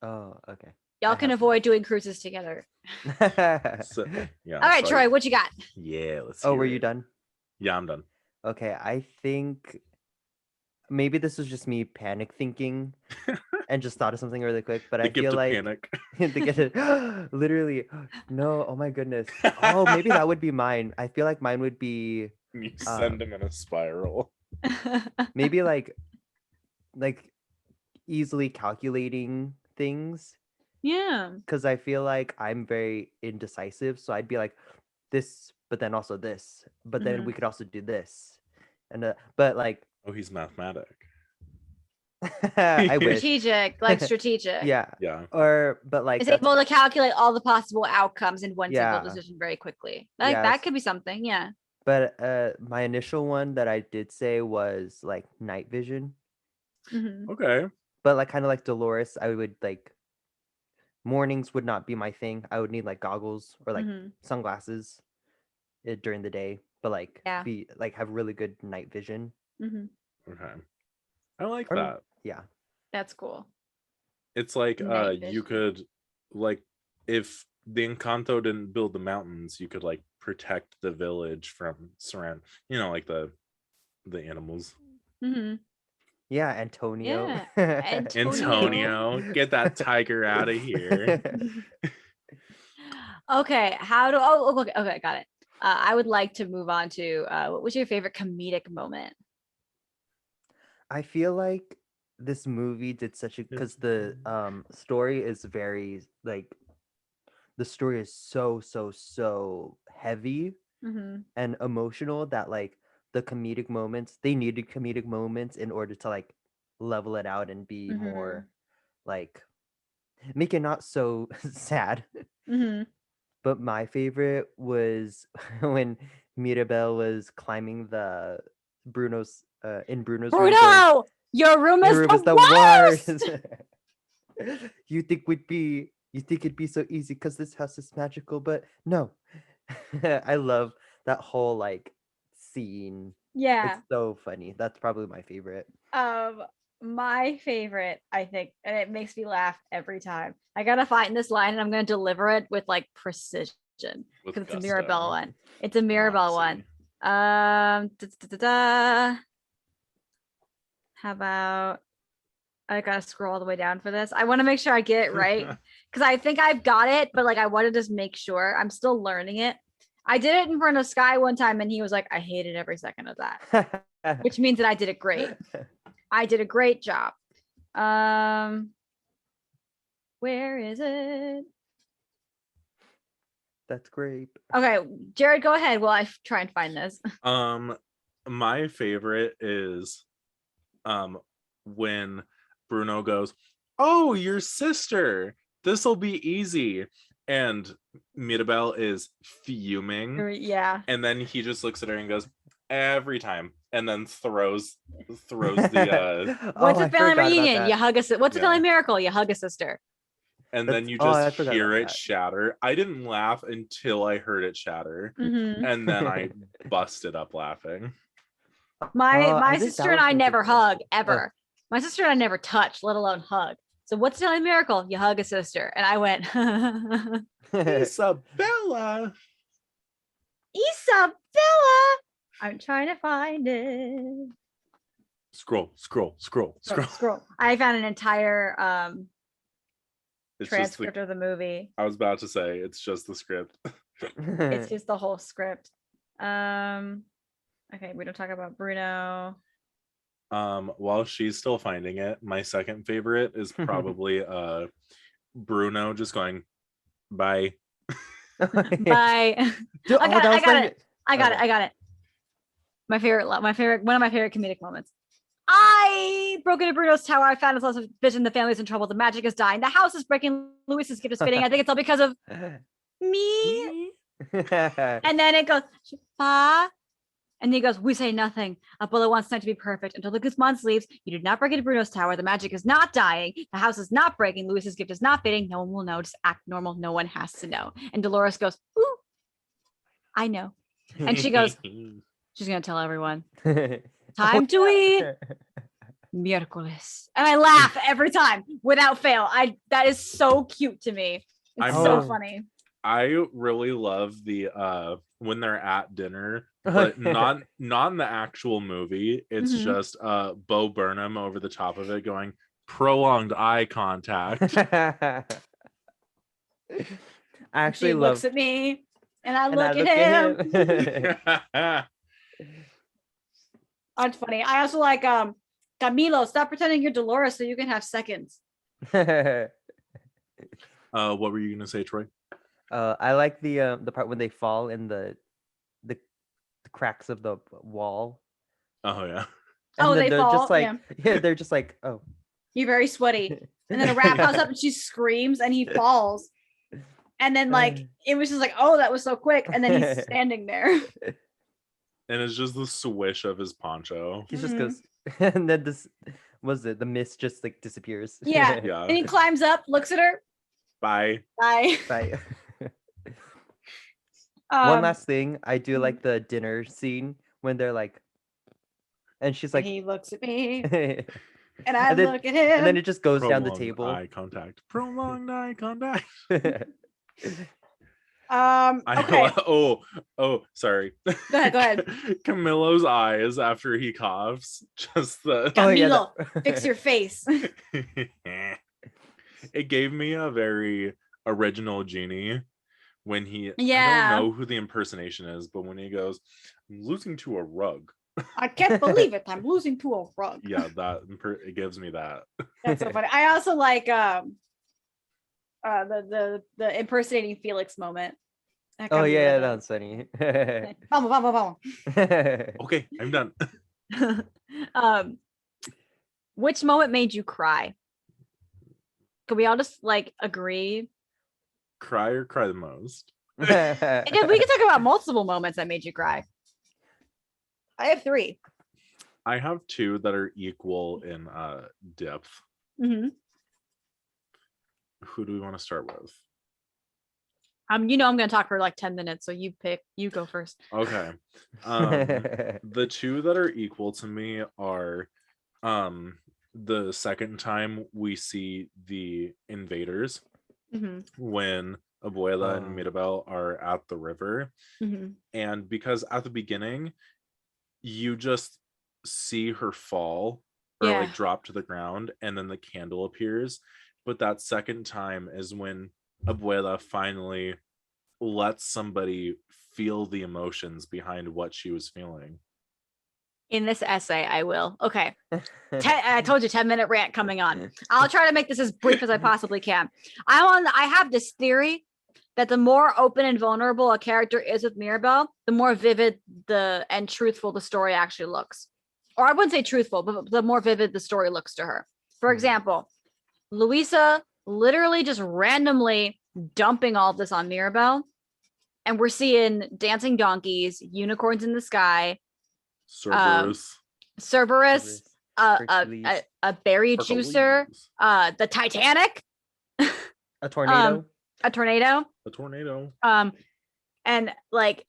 Oh, okay. Y'all can avoid doing cruises together. So, yeah. All right, so Troy, what you got? Yeah. Let's. Oh, hear were it. you done? Yeah, I'm done. Okay, I think maybe this was just me panic thinking and just thought of something really quick, but The I gift feel of like panic. to get it literally no, oh my goodness. Oh, maybe that would be mine. I feel like mine would be You send him in a spiral. Maybe like easily calculating things. Yeah. Because I feel like I'm very indecisive. So I'd be like this, but then also this. But then we could also do this. And but like Oh, he's mathematic. I wish. Strategic, like strategic. Yeah. Or but like is able to calculate all the possible outcomes in one single Yeah. decision very quickly. Like Yes. that could be something. Yeah. But my initial one that I did say was like night vision. Okay. But like kind of like Dolores, I would like mornings would not be my thing. I would need like goggles or like sunglasses during the day, but like be like have really good night vision. Okay. I like Or- that. Yeah. That's cool. It's like Night you vision. could like if the Encanto didn't build the mountains, you could like protect the village from surround, like the animals. Yeah, Antonio. Yeah. Antonio, get that tiger out of here. Okay, okay, got it. I would like to move on to what was your favorite comedic moment? I feel like this movie did such a because the story is very like the story is so heavy and emotional that like the comedic moments, they needed comedic moments in order to like level it out and be more like make it not so sad. But my favorite was when Mirabelle was climbing the Bruno's Bruno's room. Bruno, your room is the worst. You think it'd be so easy because this house is magical, but no. I love that whole like scene. Yeah. It's so funny. That's probably my favorite. My favorite, I think, and it makes me laugh every time. I gotta find this line and I'm gonna deliver it with like precision because it's a Mirabelle one. It's a Mirabelle one. How about I gotta scroll all the way down for this. I want to make sure I get it right because I think I've got it, but like I want to just make sure. I'm still learning it. I did it in front of Sky one time and he was like, I hated every second of that, which means that I did it great. I did a great job. Where is it? That's great. Okay, Jerad, go ahead while I try and find this. My favorite is when Bruno goes, "Oh, your sister. This'll be easy." And Mirabelle is fuming. Yeah. And then he just looks at her and goes, "Every time." And then throws the What's a family reunion? You hug a what's a family miracle? You hug a sister. And then you just hear it shatter. I didn't laugh until I heard it shatter. And then I busted up laughing. My sister and I never hug ever. My sister and I never touch, let alone hug. So what's a family miracle? You hug a sister. And I went, Isabella. I'm trying to find it. Scroll. I found an entire it's transcript of the movie. I was about to say it's just the script. It's just the whole script. Okay, we don't talk about Bruno. While she's still finding it, my second favorite is probably Bruno just going, "Bye." Bye. I got it. One of my favorite comedic moments. I broke into Bruno's tower. I found his lost vision. The family's in trouble. The magic is dying. The house is breaking. Louis's gift is fading. I think it's all because of me. And then it goes, "Bah." And he goes, "We say nothing. Apollo wants tonight to be perfect. Until the Guzmans leaves, you do not break into Bruno's tower. The magic is not dying. The house is not breaking. Louis's gift is not fading. No one will know. Just act normal. No one has to know." And Dolores goes, "Ooh, I know." And she goes, she's going to tell everyone. Time to eat miércoles. And I laugh every time without fail. That is so cute to me. It's so funny. I really love the when they're at dinner, but not in the actual movie. It's just Bo Burnham over the top of it going, "Prolonged eye contact." I actually he looks at me and I look at him. That's funny. I also like Camilo, stop pretending you're Dolores so you can have seconds. What were you gonna say, Troy? I like the part when they fall in the cracks of the wall. Oh yeah. And Oh, then they they're fall. just like, yeah, they're just like, oh. You're very sweaty. And then a rat pops up and she screams and he falls. And then like it was just like, oh, that was so quick. And then he's standing there. And it's just the swish of his poncho. He just goes, and then this was it. The mist just like disappears. Yeah. Yeah. And he climbs up, looks at her. Bye. Bye. Bye. One last thing, I do like the dinner scene when they're like, and she's like, he looks at me, and I look at him, and then it just goes down the Prolonged table. Eye contact. Prolonged eye contact. Okay. Sorry. Go ahead. Camilo's eyes after he coughs. Just the Camilo, fix your face. It gave me a very original Genie when he I don't know who the impersonation is, but when he goes, I'm losing to a rug. I can't believe it. I'm losing to a rug. Yeah, it gives me that. That's so funny. I also like the impersonating Felix moment. Oh yeah, that's funny. Vamos, vamos, vamos. Okay, I'm done. Which moment made you cry? Can we all just like agree? Cry or cry the most? We can talk about multiple moments that made you cry. I have 3. I have 2 that are equal in depth. Mm-hmm. Who do we want to start with? I'm going to talk for like 10 minutes, so you go first. Okay. The 2 that are equal to me are the second time we see the invaders when Abuela and Mirabel are at the river. And because at the beginning you just see her fall or like drop to the ground and then the candle appears, but that second time is when Abuela finally lets somebody feel the emotions behind what she was feeling. In this essay, I will. Okay. I told you 10-minute rant coming on. I'll try to make this as brief as I possibly can. I have this theory that the more open and vulnerable a character is with Mirabel, the more vivid and truthful the story actually looks. Or I wouldn't say truthful, but the more vivid the story looks to her. For example, Luisa literally just randomly dumping all of this on Mirabel. And we're seeing dancing donkeys, unicorns in the sky, Cerberus, a berry juicer, the Titanic, a tornado. And like,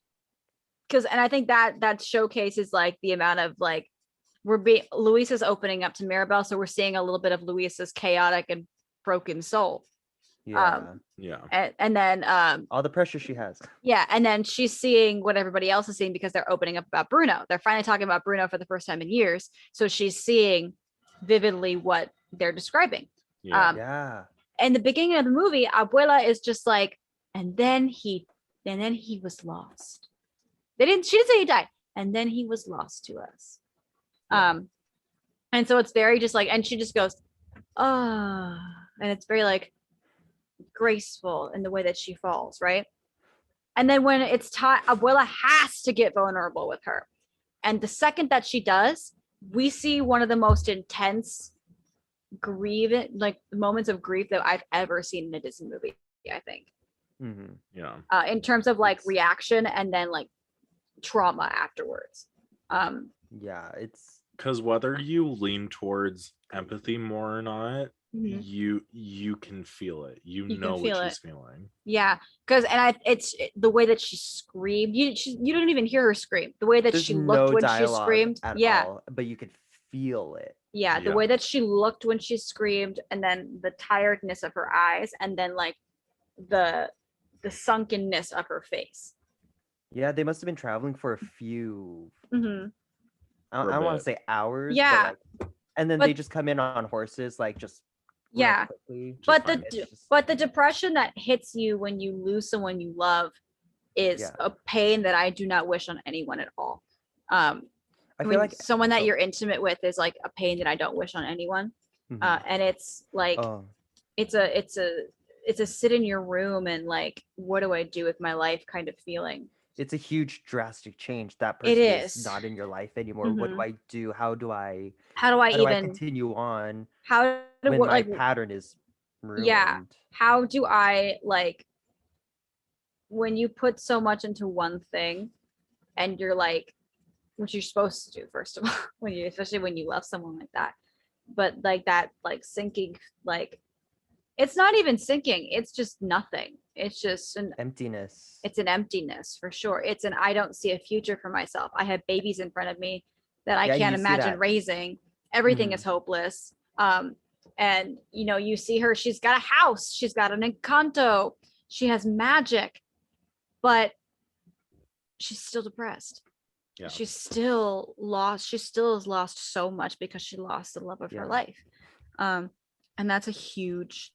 and I think that showcases like the amount of like Luisa's opening up to Mirabel, so we're seeing a little bit of Luisa's chaotic and broken soul. And then all the pressure she has. Yeah, and then she's seeing what everybody else is seeing because they're opening up about Bruno. They're finally talking about Bruno for the first time in years, so she's seeing vividly what they're describing. In the beginning of the movie, Abuela is just like, and then he was lost. She didn't say he died, and then he was lost to us. And so it's very just like, and she just goes, and it's very like graceful in the way that she falls, right? And then when it's time, Abuela has to get vulnerable with her. And the second that she does, we see one of the most intense moments of grief that I've ever seen in a Disney movie, I think. In terms of like reaction and then like trauma afterwards. It's because whether you lean towards empathy more or not, you can feel it. You know what she's feeling. Yeah, because it's the way that she screamed. You don't even hear her scream. The way that she looked when she screamed. All, but you could feel it. Yeah, the way that she looked when she screamed, and then the tiredness of her eyes, and then like the sunkenness of her face. Yeah, they must have been traveling for a few. I don't want to say hours. Yeah, and then they just come in on horses, like just. But the depression that hits you when you lose someone you love is a pain that I do not wish on anyone at all. I feel when like someone that you're intimate with is like a pain that I don't wish on anyone. And it's like it's a sit in your room and like, what do I do with my life kind of feeling. It's a huge drastic change. That It person is. is not in your life anymore. What do I do? How do I even continue on how do when what, my like pattern is ruined? yeah, how do I, like, when you put so much into one thing and you're like, which you're supposed to do first of all, when you, especially when you love someone like that, but like that, like sinking, like it's not even sinking, it's just nothing, it's just an emptiness. It's an emptiness for sure. It's an, I don't see a future for myself. I have babies in front of me that I can't imagine raising. Everything is hopeless. And you know, you see her, she's got a house, she's got an Encanto, she has magic, but she's still depressed. Yeah. She's still lost. She still has lost so much because she lost the love of her life. And that's a huge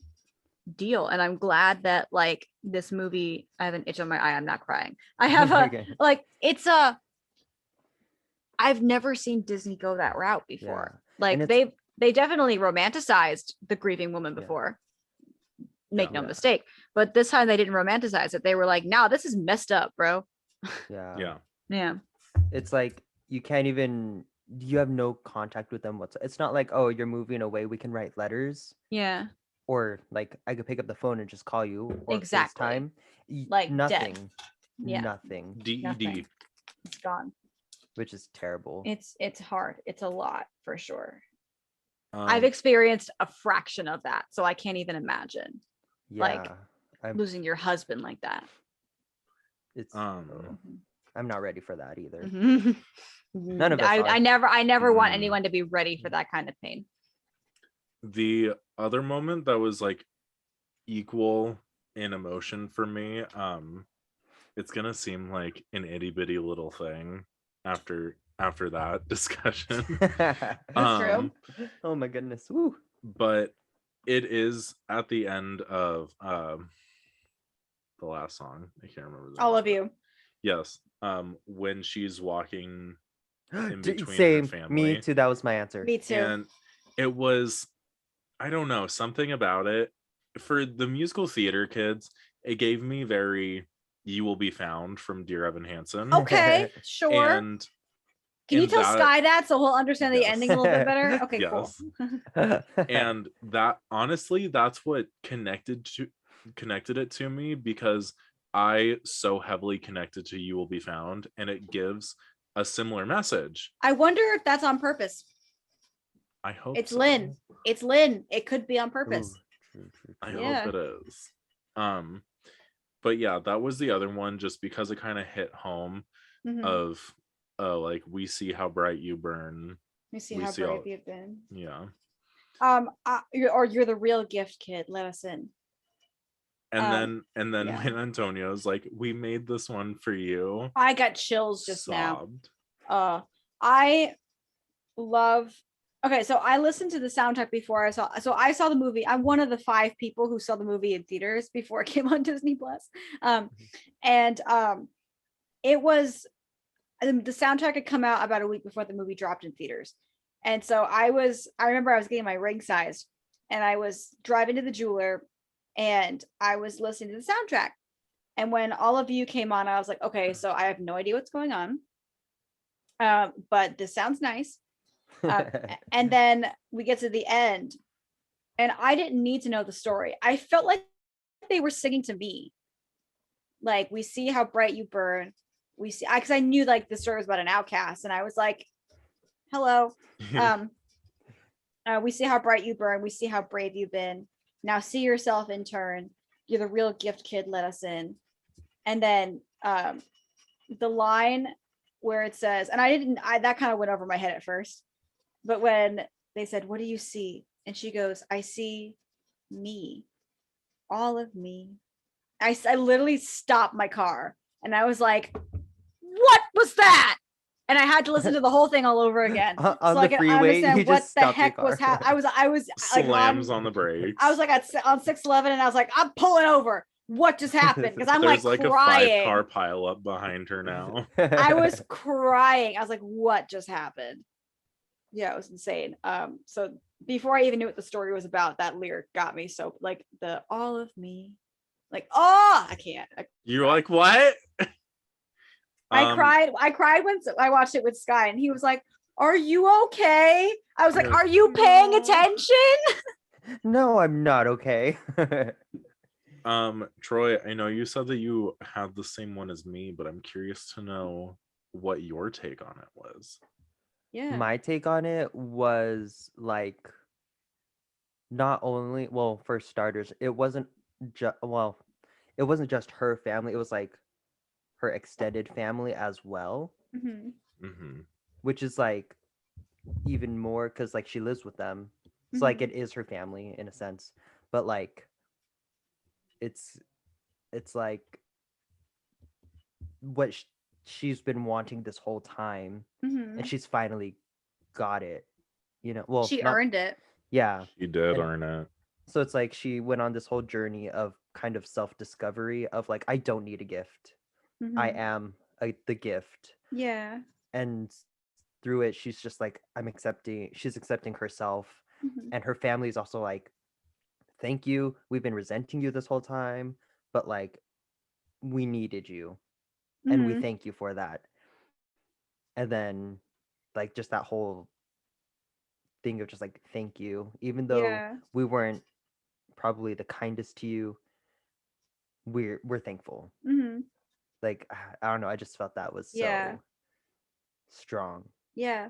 deal. And I'm glad that like this movie, I have an itch on my eye, I'm not crying, I have a like, it's a, I've never seen Disney go that route before. Like they definitely romanticized the grieving woman before, make no mistake, but this time they didn't romanticize it. They were like, no, this is messed up, bro. Yeah It's like you can't even, you have no contact with them whatsoever. It's not like, oh, you're moving away, we can write letters. Or like I could pick up the phone and just call you, or FaceTime. Like nothing. Nothing. DED. It's gone. Which is terrible. It's hard. It's a lot for sure. I've experienced a fraction of that, so I can't even imagine. Like losing your husband like that. It's I'm not ready for that either. None of us are. I never want anyone to be ready for that kind of pain. The other moment that was like equal in emotion for me, it's gonna seem like an itty bitty little thing after that discussion. True. Oh my goodness. Woo. But it is at the end of the last song. I can't remember All of You. Yes. When she's walking in between Same. her family. Me too. That was my answer. Me too. And it was, I don't know, something about it. For the musical theater kids, it gave me very You Will Be Found from Dear Evan Hansen. Okay, sure. And can you tell Sky that so he'll understand the ending a little bit better? Okay, cool. And that, honestly, that's what connected it to me, because I so heavily connected to You Will Be Found, and it gives a similar message. I wonder if that's on purpose. I hope it's so. Lynn. It's Lynn. It could be on purpose. True. I hope it is. But yeah, that was the other one, just because it kind of hit home of like, we see how bright you burn. We see how brave you've been. Yeah. You're the real gift, kid. Let us in. And then when Antonio's like, we made this one for you, I got chills just sobbed. Now. I love. Okay, so I listened to the soundtrack before I saw. So I saw the movie. I'm one of the 5 people who saw the movie in theaters before it came on Disney Plus. It was, the soundtrack had come out about a week before the movie dropped in theaters, and so I remember I was getting my ring sized, and I was driving to the jeweler, and I was listening to the soundtrack. And when All of You came on, I was like, okay, so I have no idea what's going on, but this sounds nice. And then we get to the end, and I didn't need to know the story. I felt like they were singing to me. Like, we see how bright you burn. We see, because I knew like the story was about an outcast, and I was like, hello. We see how bright you burn. We see how brave you've been. Now see yourself in turn. You're the real gift, kid. Let us in. And then the line where it says, and that kind of went over my head at first, but when they said, what do you see? And she goes, I see me, all of me. I literally stopped my car, and I was like, what was that? And I had to listen to the whole thing all over again, on so the I could understand what the heck was happening. I was slams like on the brakes. I was like on 611, and I was like, I'm pulling over. what just happened? Because I'm There's like like crying. a 5-car pile up behind her now. I was crying. I was like, what just happened? Yeah, it was insane. So before I even knew what the story was about, that lyric got me. So like the all of me, like, oh, I can't. You're like, what? I cried when I watched it with Sky, and he was like, are you okay? I was like, are you paying attention? No, I'm not okay. Troy, I know you said that you had the same one as me, but I'm curious to know what your take on it was. Yeah. My take on it was like, not only, well, for starters, it wasn't it wasn't just her family, it was like her extended family as well, which is like even more because like she lives with them, so like it is her family in a sense, but like it's like what she's been wanting this whole time, and she's finally got it, well, she earned it. Yeah, she did earn it. So it's like she went on this whole journey of kind of self-discovery of like, I don't need a gift. I am the gift. Yeah. And through it, she's just like, she's accepting herself. And her family is also like, thank you. We've been resenting you this whole time, but like, we needed you. And we thank you for that. And then like just that whole thing of just like, thank you. Even though we weren't probably the kindest to you, we're thankful. Like, I don't know, I just felt that was so strong. Yeah,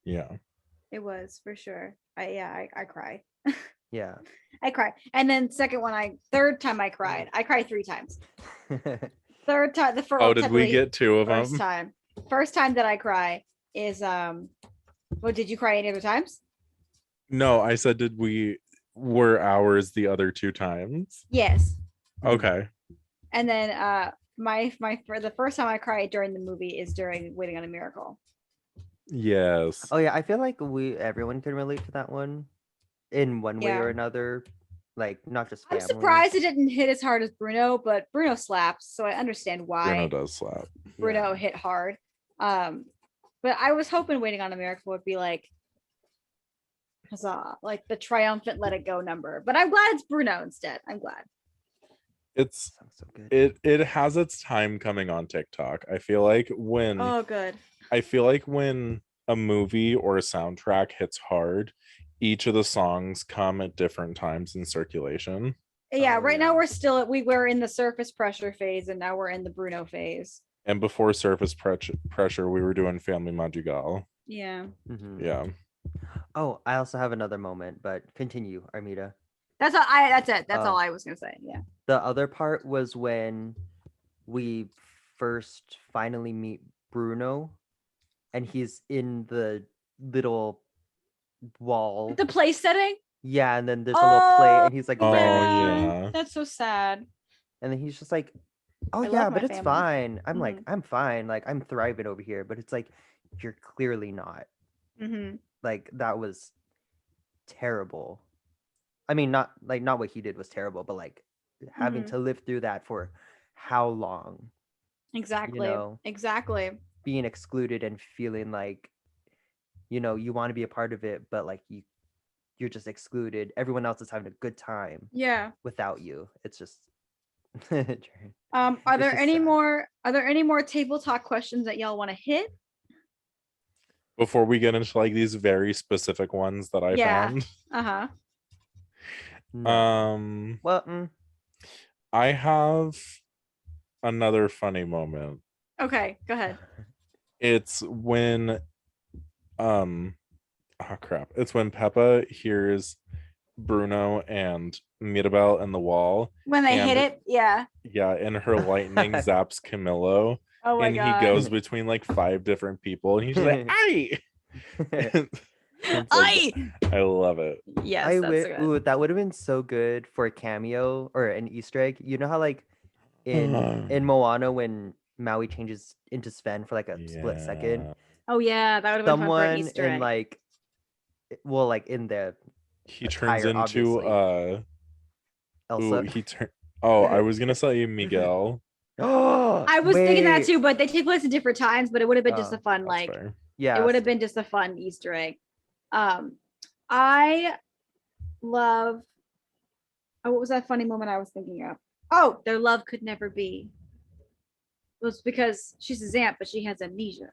it was for sure. I cry. Yeah. I cried. And then third time I cried 3 times. Third time, the first. Oh, did we get 2 of them? First time that I cry is well, did you cry any other times? No, I said were ours the other 2 times? Yes. Okay. And then for the first time I cried during the movie is during Waiting on a Miracle. Yes. Oh yeah, I feel like everyone can relate to that one in one way or another. Like, not just family. I'm surprised it didn't hit as hard as Bruno, but Bruno slaps, so I understand why. Bruno does slap. Bruno hit hard. But I was hoping Waiting on a Miracle would be like, huzzah, like the triumphant let it go number. But I'm glad it's Bruno instead. I'm glad. It's so good. It has its time coming on TikTok. I feel like when a movie or a soundtrack hits hard, each of the songs come at different times in circulation. Yeah, right now we were in the Surface Pressure phase, and now we're in the Bruno phase. And before Surface Pressure, we were doing Family Madrigal. Yeah. Yeah. Oh, I also have another moment, but continue, Armida. That's it. That's all I was gonna say. Yeah. The other part was when we first finally meet Bruno, and he's in the little wall. The play setting? Yeah, and then there's a little play, and he's like, yeah. That's so sad. And then he's just like, oh yeah, but it's fine. I'm like, I'm fine. Like, I'm thriving over here. But it's like, you're clearly not. Like, that was terrible. I mean, not what he did was terrible, but like having to live through that for how long? Exactly. Exactly. Being excluded and feeling like, you want to be a part of it, but like you're just excluded. Everyone else is having a good time. Yeah. Without you. It's just are there any more table talk questions that y'all want to hit? Before we get into like these very specific ones that I found. No. Well, I have another funny moment. Okay, go ahead. It's when it's when Peppa hears Bruno and Mirabel in the wall. When they hit it, yeah. Yeah, and her lightning zaps Camillo. Oh my God. He goes between like 5 different people, and he's like, "Aye!" I love it. Yes, that would have been so good for a cameo or an Easter egg. You know how like in Moana when Maui changes into Sven for like a split second. Oh yeah, that would have been fun for an Easter egg. Like, in the he turns into Elsa. Oh, I was gonna say Miguel. Oh, I was thinking that wait. too, but they take place at different times. But it would have been just a fun, That's like, fair. Yeah. it would have been just a fun Easter egg. I love. Oh, what was that funny moment I was thinking of? Oh, their love could never be. It was because she's his aunt, but she has amnesia.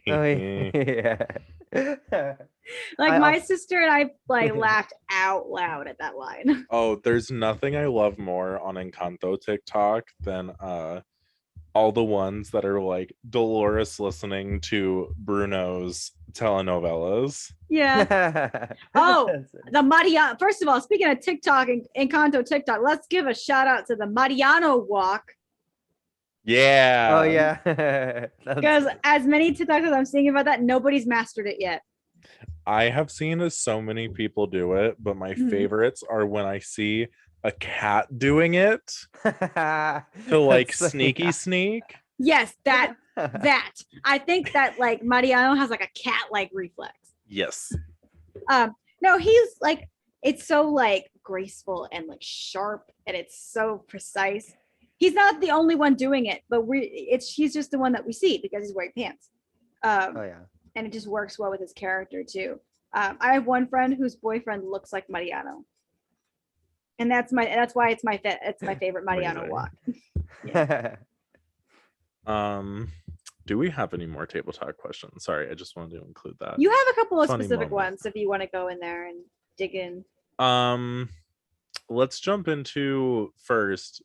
Oh, yeah. Like I my also- sister and I like laughed out loud at that line. Oh, there's nothing I love more on Encanto TikTok than all the ones that are like Dolores listening to Bruno's telenovelas. Yeah. Oh, the Mariano. First of all, speaking of TikTok and Encanto TikTok, let's give a shout out to the Mariano walk. Yeah. Oh yeah. Because as many TikToks as I'm seeing about that, nobody's mastered it yet. I have seen so many people do it, but my favorites are when I see a cat doing it to like sneaky sneak. Yes, that. I think that like Mariano has like a cat-like reflex. Yes. No, he's like, it's so like graceful and like sharp, and it's so precise. He's not the only one doing it, but he's just the one that we see because he's wearing pants. Oh yeah. And it just works well with his character too. I have one friend whose boyfriend looks like Mariano, and that's why it's my favorite Mariano walk. Yeah. Do we have any more table talk questions? Sorry, I just wanted to include that. You have a couple of Funny specific moment. ones if you want to go in there and dig in. Let's jump into first.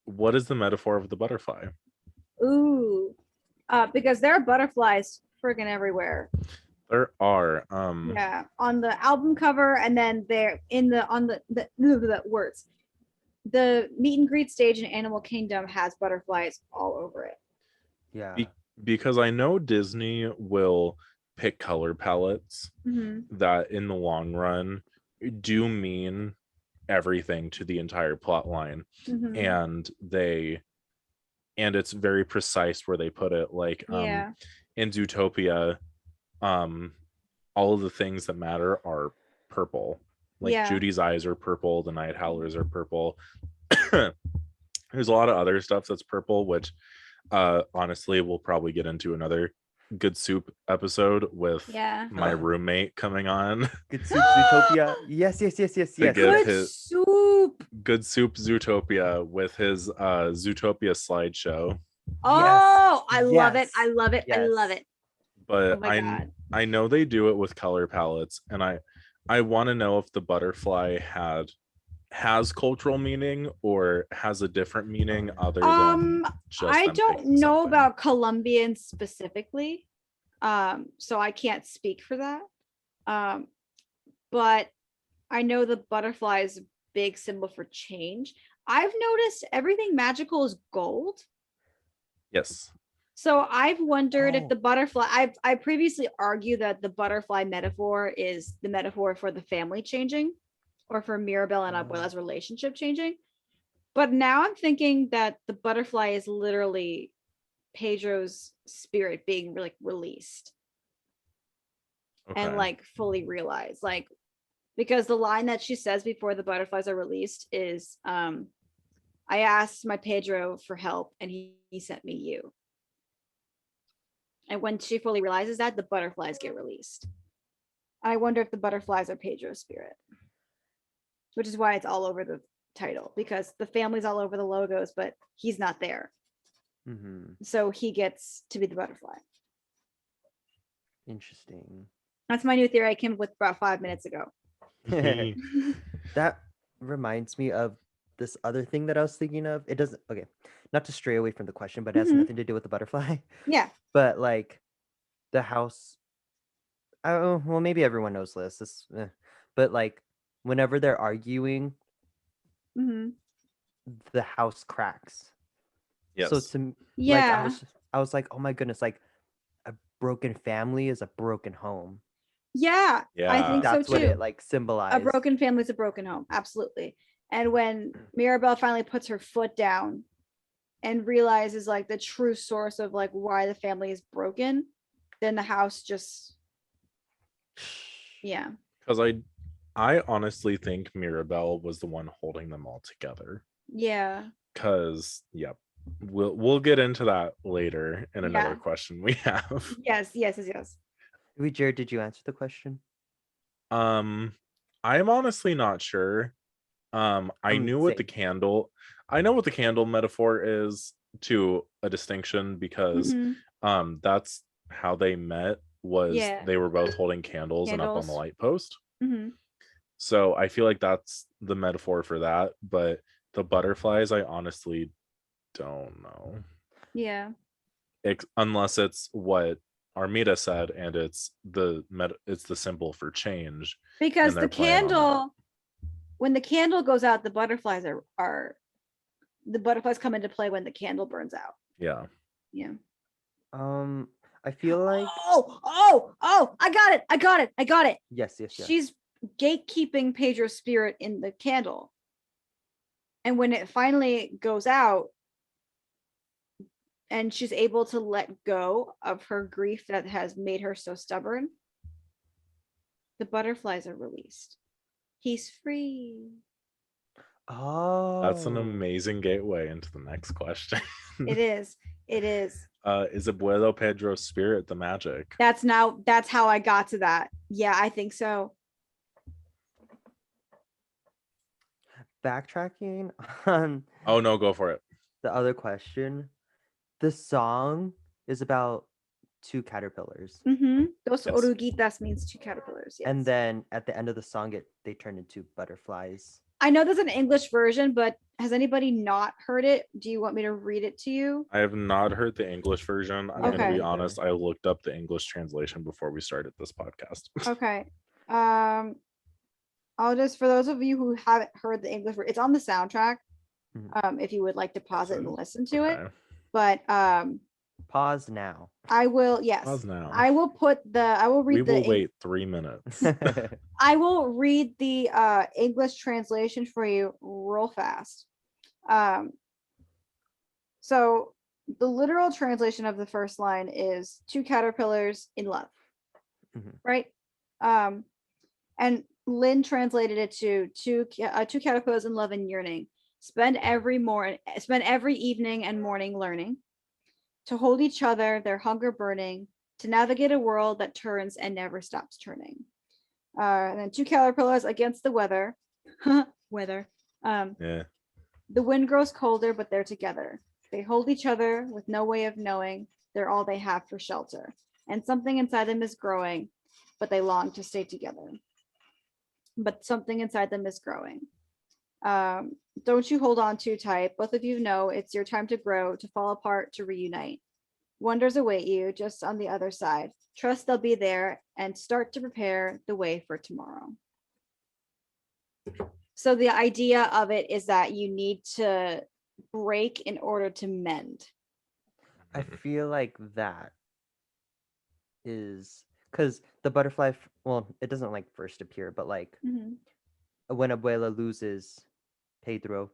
What is the metaphor of the butterfly? Ooh, because there are butterflies friggin' everywhere. There are. Yeah, on the album cover, and then they're on the words. The meet and greet stage in Animal Kingdom has butterflies all over it. Yeah. Because I know Disney will pick color palettes that in the long run do mean everything to the entire plot line. And it's very precise where they put it. Like in Zootopia, all of the things that matter are purple. Like Judy's eyes are purple, the night howlers are purple. There's a lot of other stuff that's purple, which honestly we'll probably get into another Good Soup episode with my roommate coming on. Good Soup Zootopia. Yes. Good Soup Zootopia with his Zootopia slideshow. Oh, I love it. I love it. I love it. But I know they do it with color palettes, and I want to know if the butterfly has cultural meaning or has a different meaning other than just I don't know about Colombian specifically, so I can't speak for that, but I know the butterfly is a big symbol for change. I've noticed everything magical is gold. Yes. So I've wondered if the butterfly, I previously argued that the butterfly metaphor is the metaphor for the family changing, or for Mirabel and Abuela's relationship changing. But now I'm thinking that the butterfly is literally Pedro's spirit being like released and like fully realized. Like, because the line that she says before the butterflies are released is, I asked my Pedro for help and he sent me you. And when she fully realizes that, the butterflies get released. I wonder if the butterflies are Pedro's spirit, which is why it's all over the title, because the family's all over the logos, but he's not there. So he gets to be the butterfly. Interesting. That's my new theory I came up with about 5 minutes ago. That reminds me of this other thing that I was thinking of. It doesn't, okay, not to stray away from the question, but it has nothing to do with the butterfly. Yeah. But like the house, oh, well, maybe everyone knows this, but like whenever they're arguing, the house cracks. Yes. So like I was like, oh my goodness, like a broken family is a broken home. Yeah. I think that's so too. What it like symbolized. A broken family is a broken home. Absolutely. And when Mirabel finally puts her foot down and realizes like the true source of like why the family is broken, then the house just, because I honestly think Mirabelle was the one holding them all together. Yeah. Because, yep, we'll get into that later in another Yeah. question we have. Yes. Wait, Jared, did you answer the question? I'm honestly not sure. I knew what the Same. candle, I know what the candle metaphor is to a distinction because Mhm. that's how they met, was Yeah. they were both holding candles and up on the Candles. light post. Hmm. So I feel like that's the metaphor for that, but the butterflies, I honestly don't know. Yeah. Unless it's what Armida said, and it's the symbol for change, Because and the they're playing on that. candle, when the candle goes out, the butterflies come into play when the candle burns out. Yeah. Yeah. I feel like Oh, I got it. yes. She's gatekeeping Pedro's spirit in the candle. And when it finally goes out and she's able to let go of her grief that has made her so stubborn, the butterflies are released. He's free. That's an Oh, amazing gateway into the next question. It is. Is Abuelo Pedro's spirit the magic? That's how I got to that. Yeah, I think so. backtracking on Oh no, go for it. the other question. The song is about two caterpillars, Mm-hmm. Dos Yes. oruguitas means two caterpillars. Yes. and then at the end of the song, they turn into butterflies. I know there's an English version, but has anybody not heard it? Do you want me to read it to you? I have not heard the English version. I'm Yeah, going to Okay. be honest. I looked up the English translation before we started this podcast. Okay. I'll just, for those of you who haven't heard the English, it's on the soundtrack. If you would like to pause it and listen to it. Okay. But Pause now. I will, yes. Pause now. I will read We will wait 3 minutes. I will read the English translation for you real fast. So the literal translation of the first line is two caterpillars in love. Mhm. Right? And Lynn translated it to two caterpillars in love and yearning. Spend every evening and morning learning to hold each other, their hunger burning, to navigate a world that turns and never stops turning. And then two caterpillars against the weather. Weather. Yeah. The wind grows colder, but they're together. They hold each other with no way of knowing they're all they have for shelter. And something inside them is growing, but they long to stay together. But something inside them is growing. Don't you hold on too tight. Both of you know it's your time to grow, to fall apart, to reunite. Wonders await you just on the other side. Trust they'll be there and start to prepare the way for tomorrow. So the idea of it is that you need to break in order to mend. I feel like that is because the butterfly, well, it doesn't like first appear, but like when Abuela loses Pedro,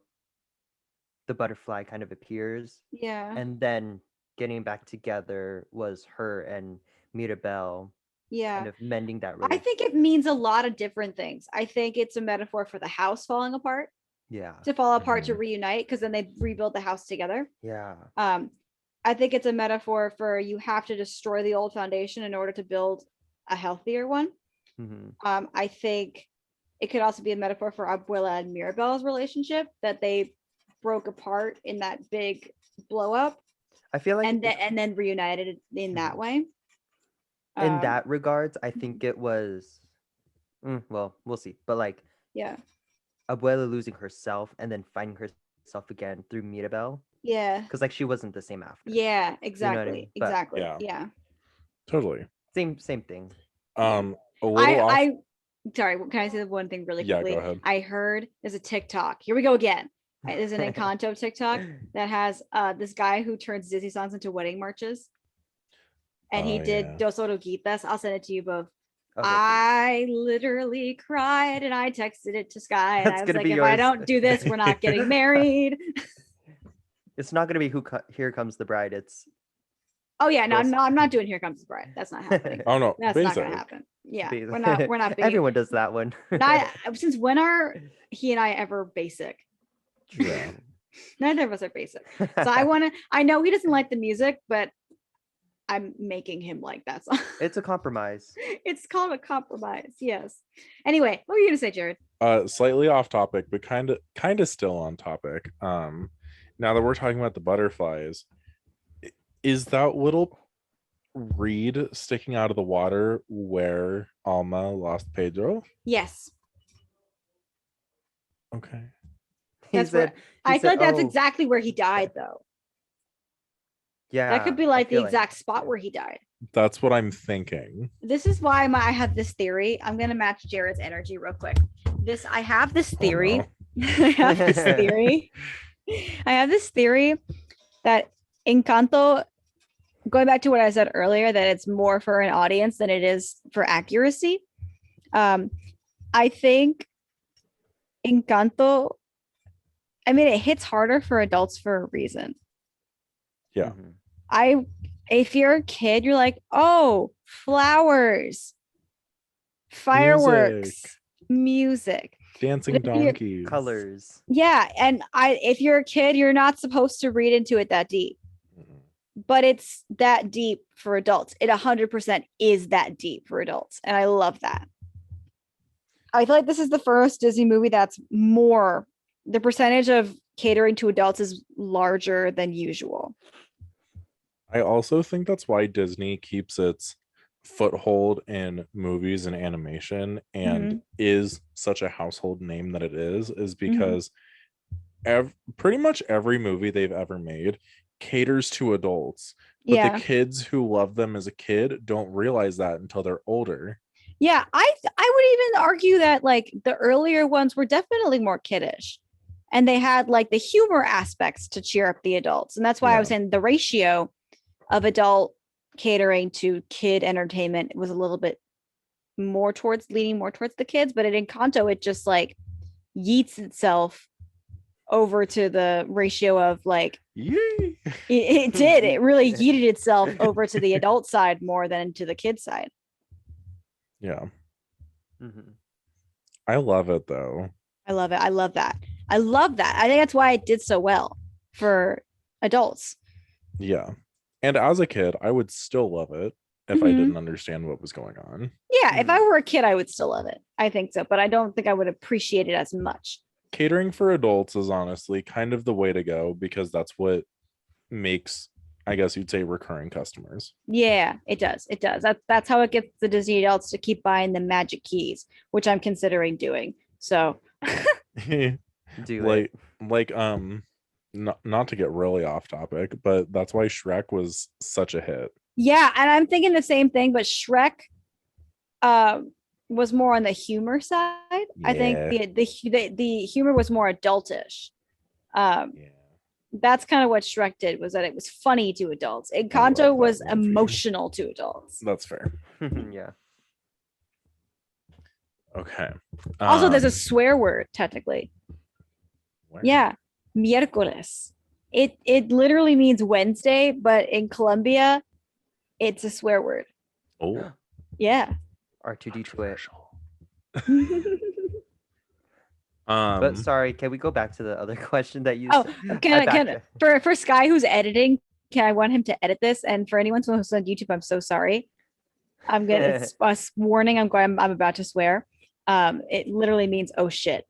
the butterfly kind of appears. Yeah. And then getting back together was her and Mirabelle kind of mending that I relationship. think it means a lot of different things. I think it's a metaphor for the house falling apart. Yeah. To fall apart to reunite, because then they rebuild the house together. Yeah. I think it's a metaphor for you have to destroy the old foundation in order to build a healthier one. I think it could also be a metaphor for Abuela and Mirabelle's relationship, that they broke apart in that big blow up. I feel like and then reunited in that way. In that regards, I think it was well, we'll see. But like Abuela losing herself and then finding herself again through Mirabelle. Yeah. Because like she wasn't the same after. Yeah, exactly. You know what I mean? But, exactly. Yeah. Totally. Same thing. A little off. Sorry, can I say one thing really quickly? Yeah, go ahead. I heard there's a TikTok. Here we go again. There's an Encanto TikTok that has this guy who turns Disney songs into wedding marches. And he did Dos Oruguitas. I'll send it to you both. Okay, I literally cried and I texted it to Sky. And I was like, if I don't do this, we're not getting married. It's not going to be Here Comes the Bride. It's Oh yeah, no, I'm not doing Here Comes the Bride. That's not happening. Oh no, That's basic. not gonna happen. Yeah, Basic. we're not being Everyone does that one. since when are he and I ever basic? Yeah. Neither of us are basic. So I know he doesn't like the music, but I'm making him like that song. It's a compromise. It's called a compromise. Yes. Anyway, what were you gonna say, Jared? Slightly off topic, but kind of still on topic. Now that we're talking about the butterflies, is that little reed sticking out of the water where Alma lost Pedro? Yes. Okay. That's where I feel like that's exactly where he died, though. Yeah. That could be like the exact spot where he died. That's what I'm thinking. This is why I have this theory. I'm gonna match Jared's energy real quick. I have this theory. Oh, no. I have this theory. I have this theory that Encanto, going back to what I said earlier, that it's more for an audience than it is for accuracy. I think Encanto, I mean, it hits harder for adults for a reason. Yeah. If you're a kid, you're like, oh, flowers, fireworks, music, dancing donkeys, colors. Yeah, and if you're a kid, you're not supposed to read into it that deep. But it's that deep for adults. It 100% is that deep for adults, and I love that. I feel like this is the first Disney movie that's more, the percentage of catering to adults is larger than usual. I also think that's why Disney keeps its foothold in movies and animation and is such a household name that it is because pretty much every movie they've ever made caters to adults, but the kids who love them as a kid don't realize that until they're older. Yeah, I would even argue that like the earlier ones were definitely more kiddish, and they had like the humor aspects to cheer up the adults, and that's why I was saying the ratio of adult catering to kid entertainment was a little bit more leaning more towards the kids. But in Encanto, it just like yeets itself over to the ratio of like it did. It really yeeted itself over to the adult side more than to the kid side. Yeah. I love it though. I love it. I love that. I love that. I think that's why it did so well for adults. Yeah. And as a kid, I would still love it if I didn't understand what was going on. Yeah, if I were a kid, I would still love it. I think so, but I don't think I would appreciate it as much. Catering for adults is honestly kind of the way to go because that's what makes, I guess you'd say, recurring customers. Yeah, it does. It does. That's how it gets the Disney adults to keep buying the magic keys, which I'm considering doing. So not to get really off topic, but that's why Shrek was such a hit. Yeah, and I'm thinking the same thing, but Shrek was more on the humor side. Yeah. I think the humor was more adultish. That's kind of what Shrek did, was that it was funny to adults. Encanto was emotional to adults. That's fair. Yeah. Okay. Also, there's a swear word technically. Where? Yeah, miércoles. It literally means Wednesday, but in Colombia, it's a swear word. Oh. Yeah. R2D2. But sorry, can we go back to the other question that you said? For Sky who's editing, I want him to edit this, and for anyone who's on YouTube, I'm so sorry. I'm gonna warning, I'm about to swear. It literally means oh shit.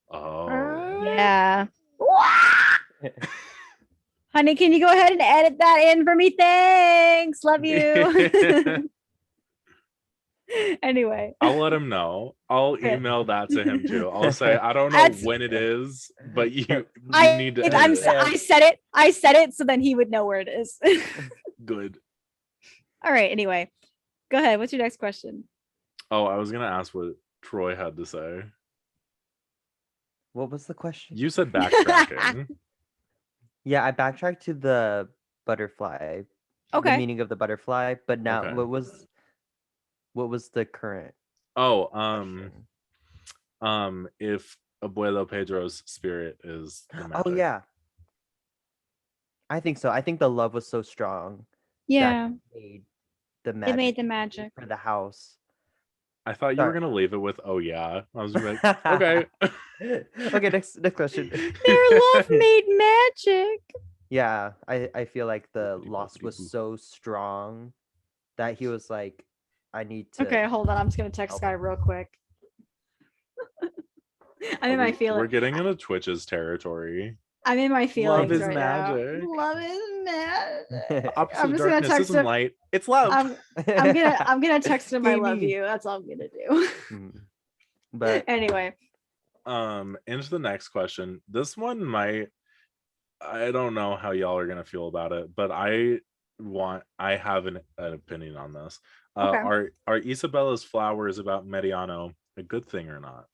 Oh yeah. Honey, can you go ahead and edit that in for me? Thanks. Love you. Anyway, I'll let him know. I'll email that to him too. I'll say I don't know when it is, but you need to. I said it so then he would know where it is. Good. All right. Anyway, go ahead. What's your next question? Oh, I was gonna ask what Troy had to say. What was the question? You said backtracking. Yeah, I backtracked to the butterfly. Okay. The meaning of the butterfly, but now what was the current? Oh, if Abuelo Pedro's spirit is the magic. Oh yeah. I think so. I think the love was so strong Yeah, that made the it magic made the magic. for the house. I thought you were Sorry. gonna leave it with "oh yeah." I was gonna be like, okay. Okay, next question. Their love made magic. Yeah, I feel like the loss was so strong that he was like, I need to Okay, hold on. I'm just gonna text help. Sky real quick. I'm in my We're feelings. getting into Twitch's territory. I'm in my feelings Love is right magic. now. Love is magic. Opposite I'm of just gonna darkness text isn't him. light. It's love. I'm gonna text him I love Amy. you. That's all I'm gonna do. But Anyway, into the next question. This one might, I don't know how y'all are gonna feel about it, but I have an opinion on this. Okay. Are Isabella's flowers about Mediano a good thing or not?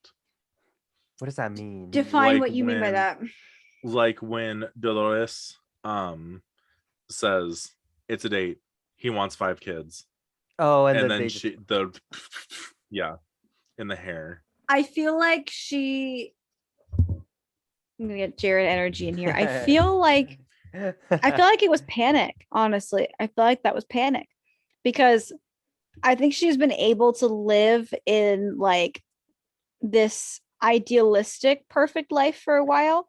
what does that mean? define Like what you mean by when- that. Like when Dolores says it's a date, he wants 5 kids, Oh, and and then then they she yeah, in the hair. I feel like I'm gonna get Jerad energy in here. I feel like it was panic, honestly. I feel like that was panic because I think she's been able to live in like this idealistic perfect life for a while.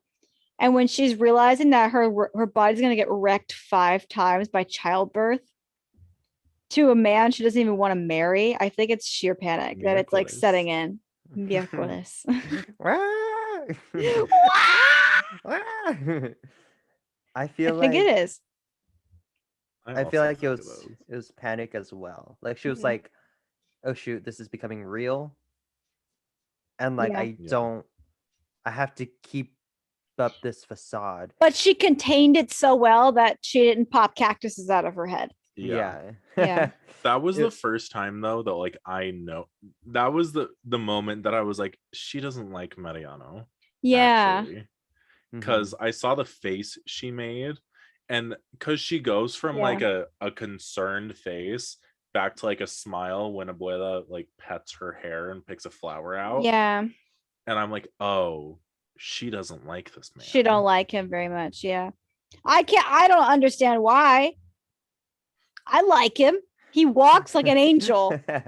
And when she's realizing that her body's going to get wrecked 5 times by childbirth to a man she doesn't even want to marry, I think it's sheer panic that it's like setting in. Miércoles. I feel I think like it is. I feel also like think it was panic as well. Like she was Mhm. like, oh shoot, this is becoming real. And like Yeah. I have to keep up this facade. But she contained it so well that she didn't pop cactuses out of her head. Yeah. Yeah. That was the first time though that like I know that was the moment that I was like, she doesn't like Mariano. Yeah. Because I saw the face she made, and because she goes from Yeah. like a concerned face back to like a smile when Abuela like pets her hair and picks a flower out. Yeah. And I'm like, oh, she doesn't like this man. She don't like him very much. Yeah. I don't understand why. I like him. He walks like an angel. But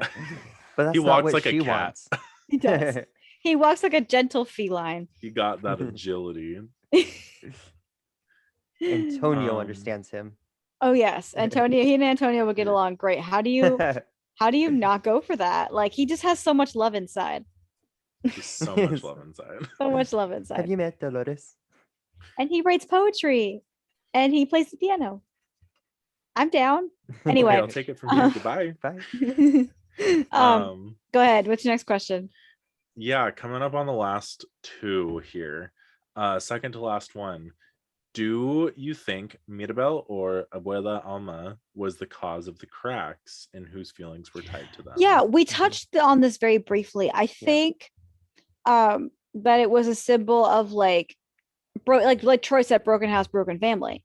that's He not walks what like a she cat. wants. He does. He walks like a gentle feline. He got that agility. Antonio understands him. Oh yes, Antonio. He and Antonio would get along great. How do you not go for that? Like he just has so much love inside. Just so much love inside. So much love inside. Have you met Dolores? And he writes poetry, and he plays the piano. I'm down. Anyway, Okay, I'll take it from here. Goodbye. Bye. Go ahead. What's your next question? Yeah, coming up on the last 2 here. Second to last one. Do you think Mirabel or Abuela Alma was the cause of the cracks and whose feelings were tied to them? Yeah, we touched on this very briefly. I think that it was a symbol of like Troy said, broken house, broken family.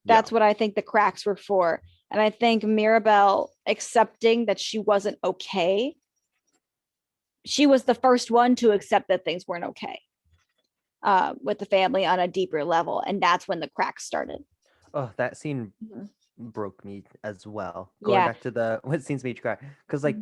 That's what I think the cracks were for. And I think Mirabel accepting that she wasn't okay. She was the first one to accept that things weren't okay with the family on a deeper level. And that's when the cracks started. Oh, that scene broke me as well. Going back to what scenes made you cry. Because like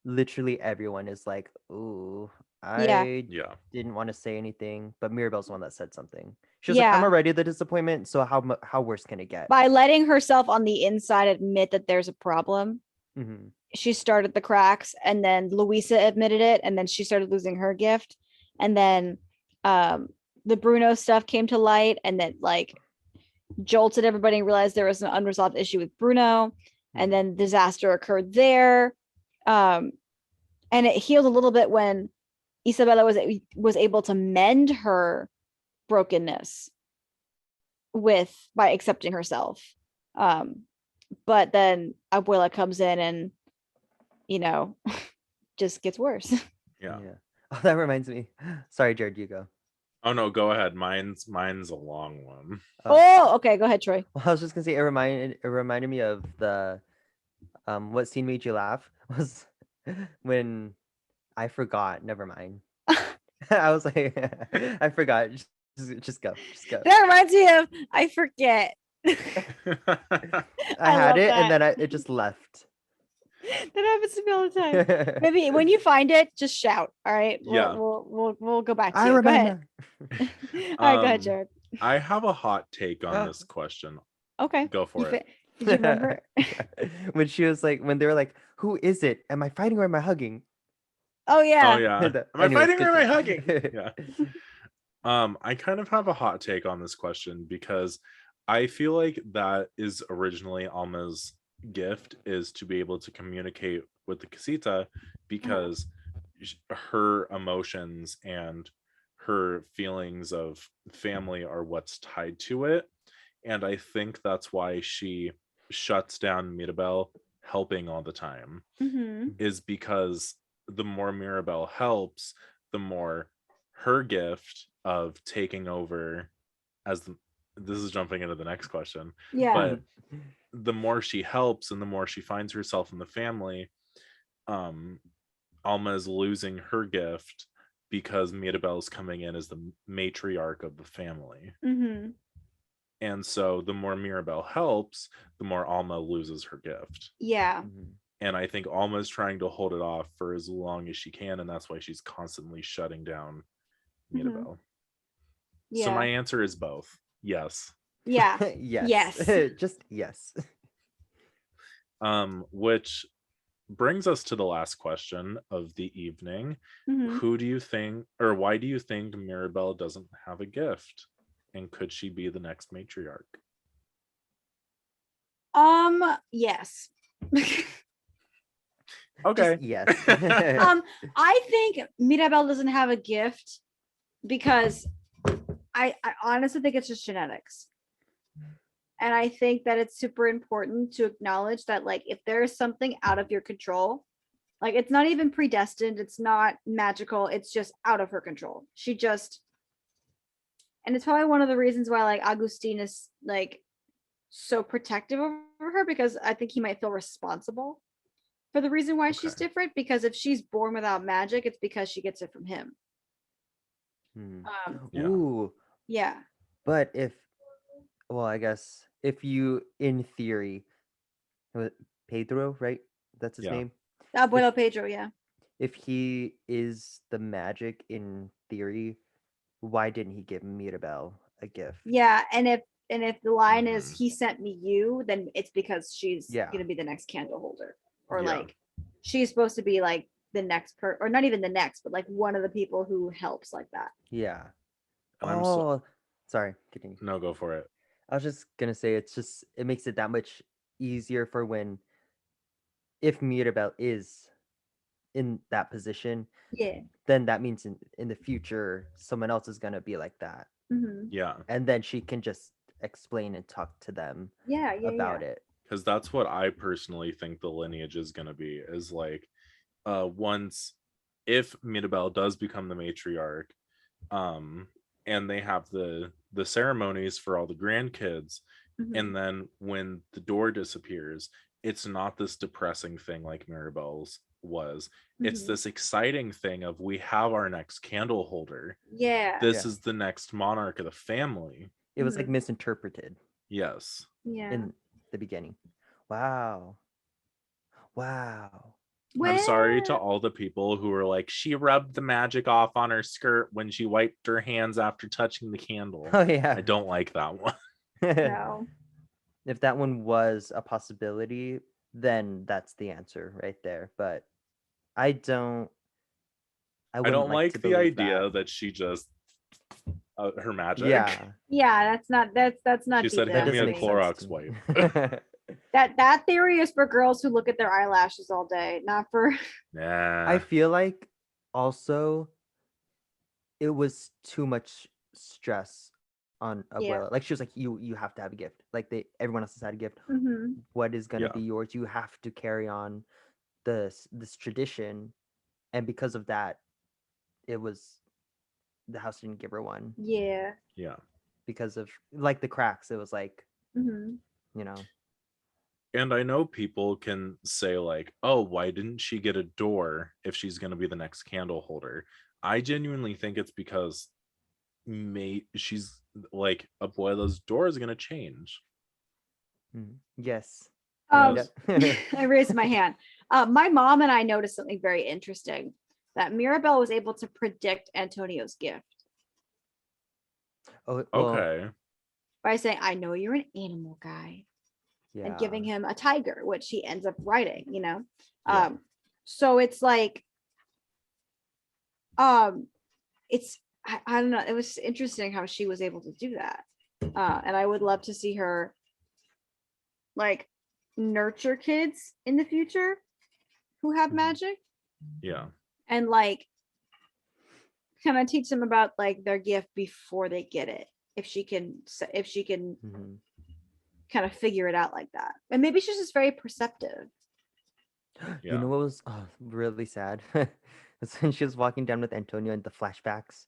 literally everyone is like, ooh, I didn't want to say anything. But Mirabel's the one that said something. She was like, I'm already the disappointment. So how worse can it get? By letting herself on the inside admit that there's a problem. She started the cracks, and then Luisa admitted it, and then she started losing her gift, and then the Bruno stuff came to light, and then like jolted everybody and realized there was an unresolved issue with Bruno, and then disaster occurred there, and it healed a little bit when Isabella was able to mend her brokenness by accepting herself, but then Abuela comes in and just gets worse. Yeah. Oh, that reminds me. Sorry, Jared, you go. Oh no, go ahead. Mine's a long one. Oh, okay, go ahead, Troy. Well, I was just gonna say it reminded me of the what scene made you laugh was when I forgot. Never mind. I was like, I forgot. Just go. That reminds me of I forget. I had love it and that. then it just left. That happens to me all the time. Maybe when you find it, just shout. All right. Yeah. We'll go back to I you. Go ahead. remember. All right, go ahead, Jared. I have a hot take on this question. Okay. Go for it. Did you remember? When she was like, when they were like, "Who is it? Am I fighting or am I hugging?" Oh yeah. Oh yeah. Am I Anyways, fighting or am I hugging? continue. Yeah. I kind of have a hot take on this question because I feel like that is originally Alma's gift, is to be able to communicate with the casita, because her emotions and her feelings of family are what's tied to it. And I think that's why she shuts down Mirabelle helping all the time, Mm-hmm. is because the more Mirabelle helps, the more her gift of taking over as the, this is jumping into the next question, Yeah. but the more she helps and the more she finds herself in the family, Alma is losing her gift because Mirabelle's coming in as the matriarch of the family. Mm-hmm. And so the more Mirabelle helps, the more Alma loses her gift. Yeah. And I think Alma is trying to hold it off for as long as she can, and that's why she's constantly shutting down Mirabelle. Yeah. So my answer is both. Yes. Yeah. Yes. Yes. Just yes. Which brings us to the last question of the evening. Mhm. Who do you think, or why do you think Mirabelle doesn't have a gift? And could she be the next matriarch? Yes. Okay. Just yes. I think Mirabelle doesn't have a gift because I honestly think it's just genetics. And I think that it's super important to acknowledge that, like, if there is something out of your control, like, it's not even predestined, it's not magical, it's just out of her control. She just, and it's probably one of the reasons why, like, Augustine is, like, so protective over her, because I think he might feel responsible for the reason why she's different, because if she's born without magic, it's because she gets it from him. Yeah. Ooh. Yeah. But well, I guess if you, in theory, Pedro, right? That's his name. Abuelo Pedro, yeah. If he is the magic in theory, why didn't he give Mirabelle a gift? Yeah, and if the line is he sent me you, then it's because she's Yeah. gonna be the next candle holder, or like she's supposed to be like the next or not even the next, but like one of the people who helps like that. Yeah. And sorry, continue. No, go for it. I was just gonna say it makes it that much easier for if Mirabelle is in that position, Yeah. then that means in the future someone else is gonna be like that. Yeah. And then she can just explain and talk to them about it. Because that's what I personally think the lineage is going to be, is like, once, if Mirabelle does become the matriarch, and they have the ceremonies for all the grandkids, and then when the door disappears, it's not this depressing thing like Mirabelle's was. It's this exciting thing of, we have our next candle holder. Yeah. This is the next monarch of the family. It was like misinterpreted. Yes. Yeah. In the beginning. Wow. I'm sorry to all the people who were like, she rubbed the magic off on her skirt when she wiped her hands after touching the candle. Oh yeah. I don't like that one. No. If that one was a possibility, then that's the answer right there. But I don't like the idea that she just her magic. Yeah, that's not She said, hand me a Clorox wipe. that theory is for girls who look at their eyelashes all day, not for. I feel like also it was too much stress on Abuela. Like she was like, you have to have a gift. Like everyone else has had a gift. What is gonna be yours? You have to carry on this tradition, and because of that, the house didn't give her one. Yeah. Because of like the cracks, it was like, you know. And I know people can say like, oh, why didn't she get a door if she's going to be the next candle holder? I genuinely think it's because she's like, Abuela's door is going to change. Yes. Yes. I raised my hand. My mom and I noticed something very interesting, that Mirabelle was able to predict Antonio's gift Oh, well, Okay. by saying, I know you're an animal guy, and giving yeah. him a tiger, which he ends up writing, you know? Yeah. So it's like, it's, I don't know, it was interesting how she was able to do that. And I would love to see her like nurture kids in the future who have Mhm. magic, Yeah. and like kind of teach them about like their gift before they get it, if she can Mhm. kind of figure it out like that. And maybe she's just very perceptive. You Yeah. know what was really sad? It's when she was walking down with Antonio in the flashbacks.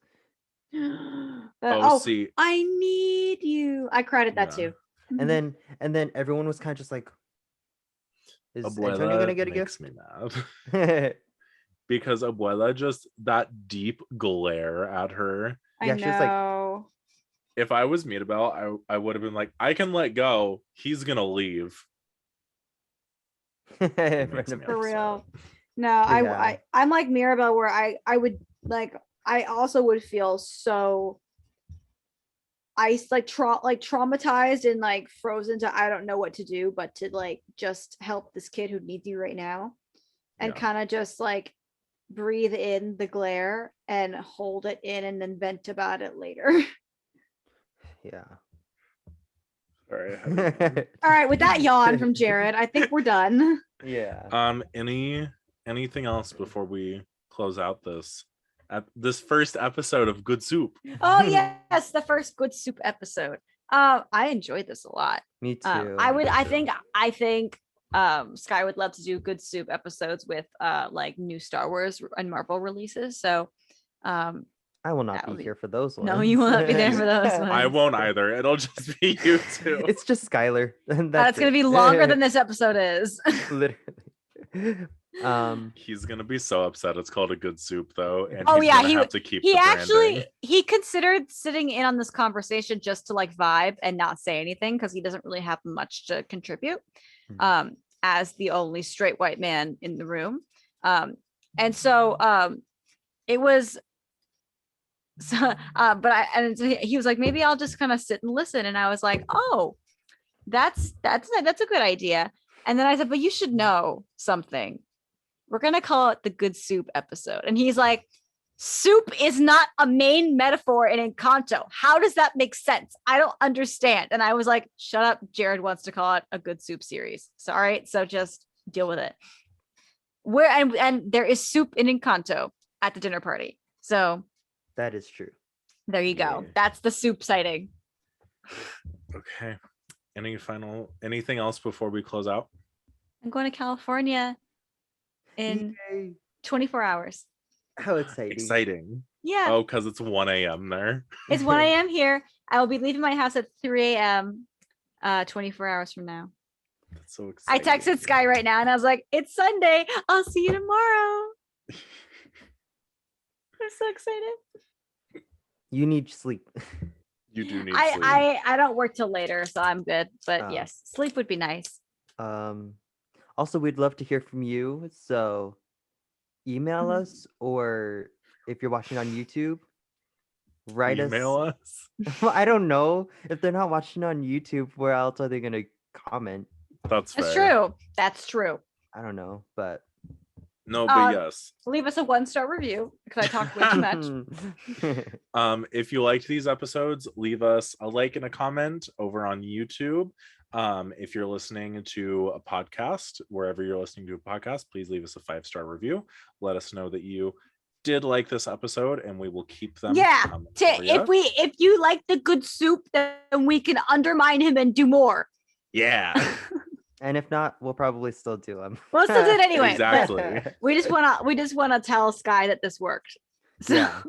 Oh, see. I need you. I cried at that Yeah. too. And then everyone was kind of just like, is Antonio Abuela gonna get a makes gift? me mad. Because Abuela just that deep glare at her. I Yeah, she was like, know. If I was Mirabelle, I would have been like, I can let go. He's gonna leave. It makes me For upset. real. No, Yeah. I'm like Mirabelle, where I would like, I also would feel so traumatized and like frozen to, I don't know what to do but to like just help this kid who needs you right now, and Yeah. kind of just like breathe in the glare and hold it in and then vent about it later. Yeah. Sorry, I had a yawn. All right, with that yawn from Jerad, I think we're done. Yeah. Anything else before we close out this first episode of Good Soup? Oh yes, the first Good Soup episode. I enjoyed this a lot. Me too. I think Sky would love to do Good Soup episodes with like new Star Wars and Marvel releases. So I will not that would be be- here for those ones. no, you will not be there for those ones. I won't either. It'll just be you two. It's just Skylar. And That's that's gonna it. be longer than this episode is. Literally. He's gonna be so upset it's called a Good Soup though, and Oh he's yeah, gonna have to keep he the actually branding. he considered sitting in on this conversation just to like vibe and not say anything, because he doesn't really have much to contribute as the only straight white man in the room. And so it was so so he was like, maybe I'll just kind of sit and listen, and I was like, oh, that's a good idea. And then I said, but you should know something. We're gonna call it the Good Soup episode. And he's like, soup is not a main metaphor in Encanto. How does that make sense? I don't understand. And I was like, shut up. Jerad wants to call it a Good Soup series. So, all right, so just deal with it. And there is soup in Encanto at the dinner party. So That is true. there you go. Yeah. That's the soup sighting. Okay. Anything else before we close out? I'm going to California in Yay. 24 hours. How exciting. Exciting. Yeah. Oh, because it's 1 a.m. there. It's 1 a.m. here. I will be leaving my house at 3 a.m. 24 hours from now. That's so I exciting. texted Sky right now and I was like, it's Sunday. I'll see you tomorrow. I'm so excited. You need sleep. You do need sleep. I don't work till later, so I'm good. But Oh. yes, sleep would be nice. Also, we'd love to hear from you. So email us, or if you're watching on YouTube, write Email us. us. Well, I don't know. If they're not watching on YouTube, where else are they gonna comment? That's That's fair. true. That's true. I don't know, but No, but yes. Leave us a 1-star review because I talked way too much. If you liked these episodes, leave us a like and a comment over on YouTube. If you're listening to a podcast, wherever you're listening to a podcast, please leave us a 5-star review. Let us know that you did like this episode, and we will keep them. Yeah. for ya. If you like the Good Soup, then we can undermine him and do more. Yeah. and if not, we'll probably still do them. We'll still do it anyway. but Exactly. We just wanna tell Sky that this worked. So, Yeah.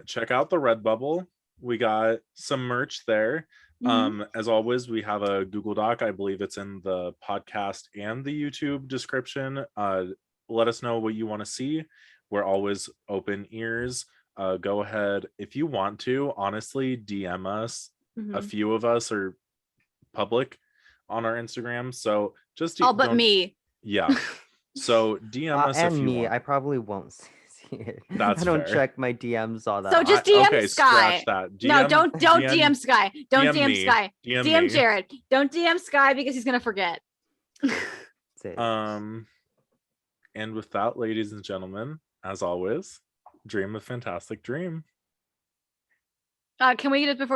Check out the Redbubble. We got some merch there. As always, we have a Google Doc. I believe it's in the podcast and the YouTube description. Let us know what you want to see. We're always open ears. Go ahead if you want to. Honestly, DM us. A few of us are public. on our Instagram. So just All but me. Yeah. So DM us if and you me, want. I probably won't see it. That's I don't fair. check my DMs all that. So just DM okay, Sky. scratch that. No, don't DM Sky. Don't DM me. Sky. DM DM me. Jerad. Don't DM Sky because he's gonna forget. And with that, ladies and gentlemen, as always, dream a fantastic dream. Can we get it before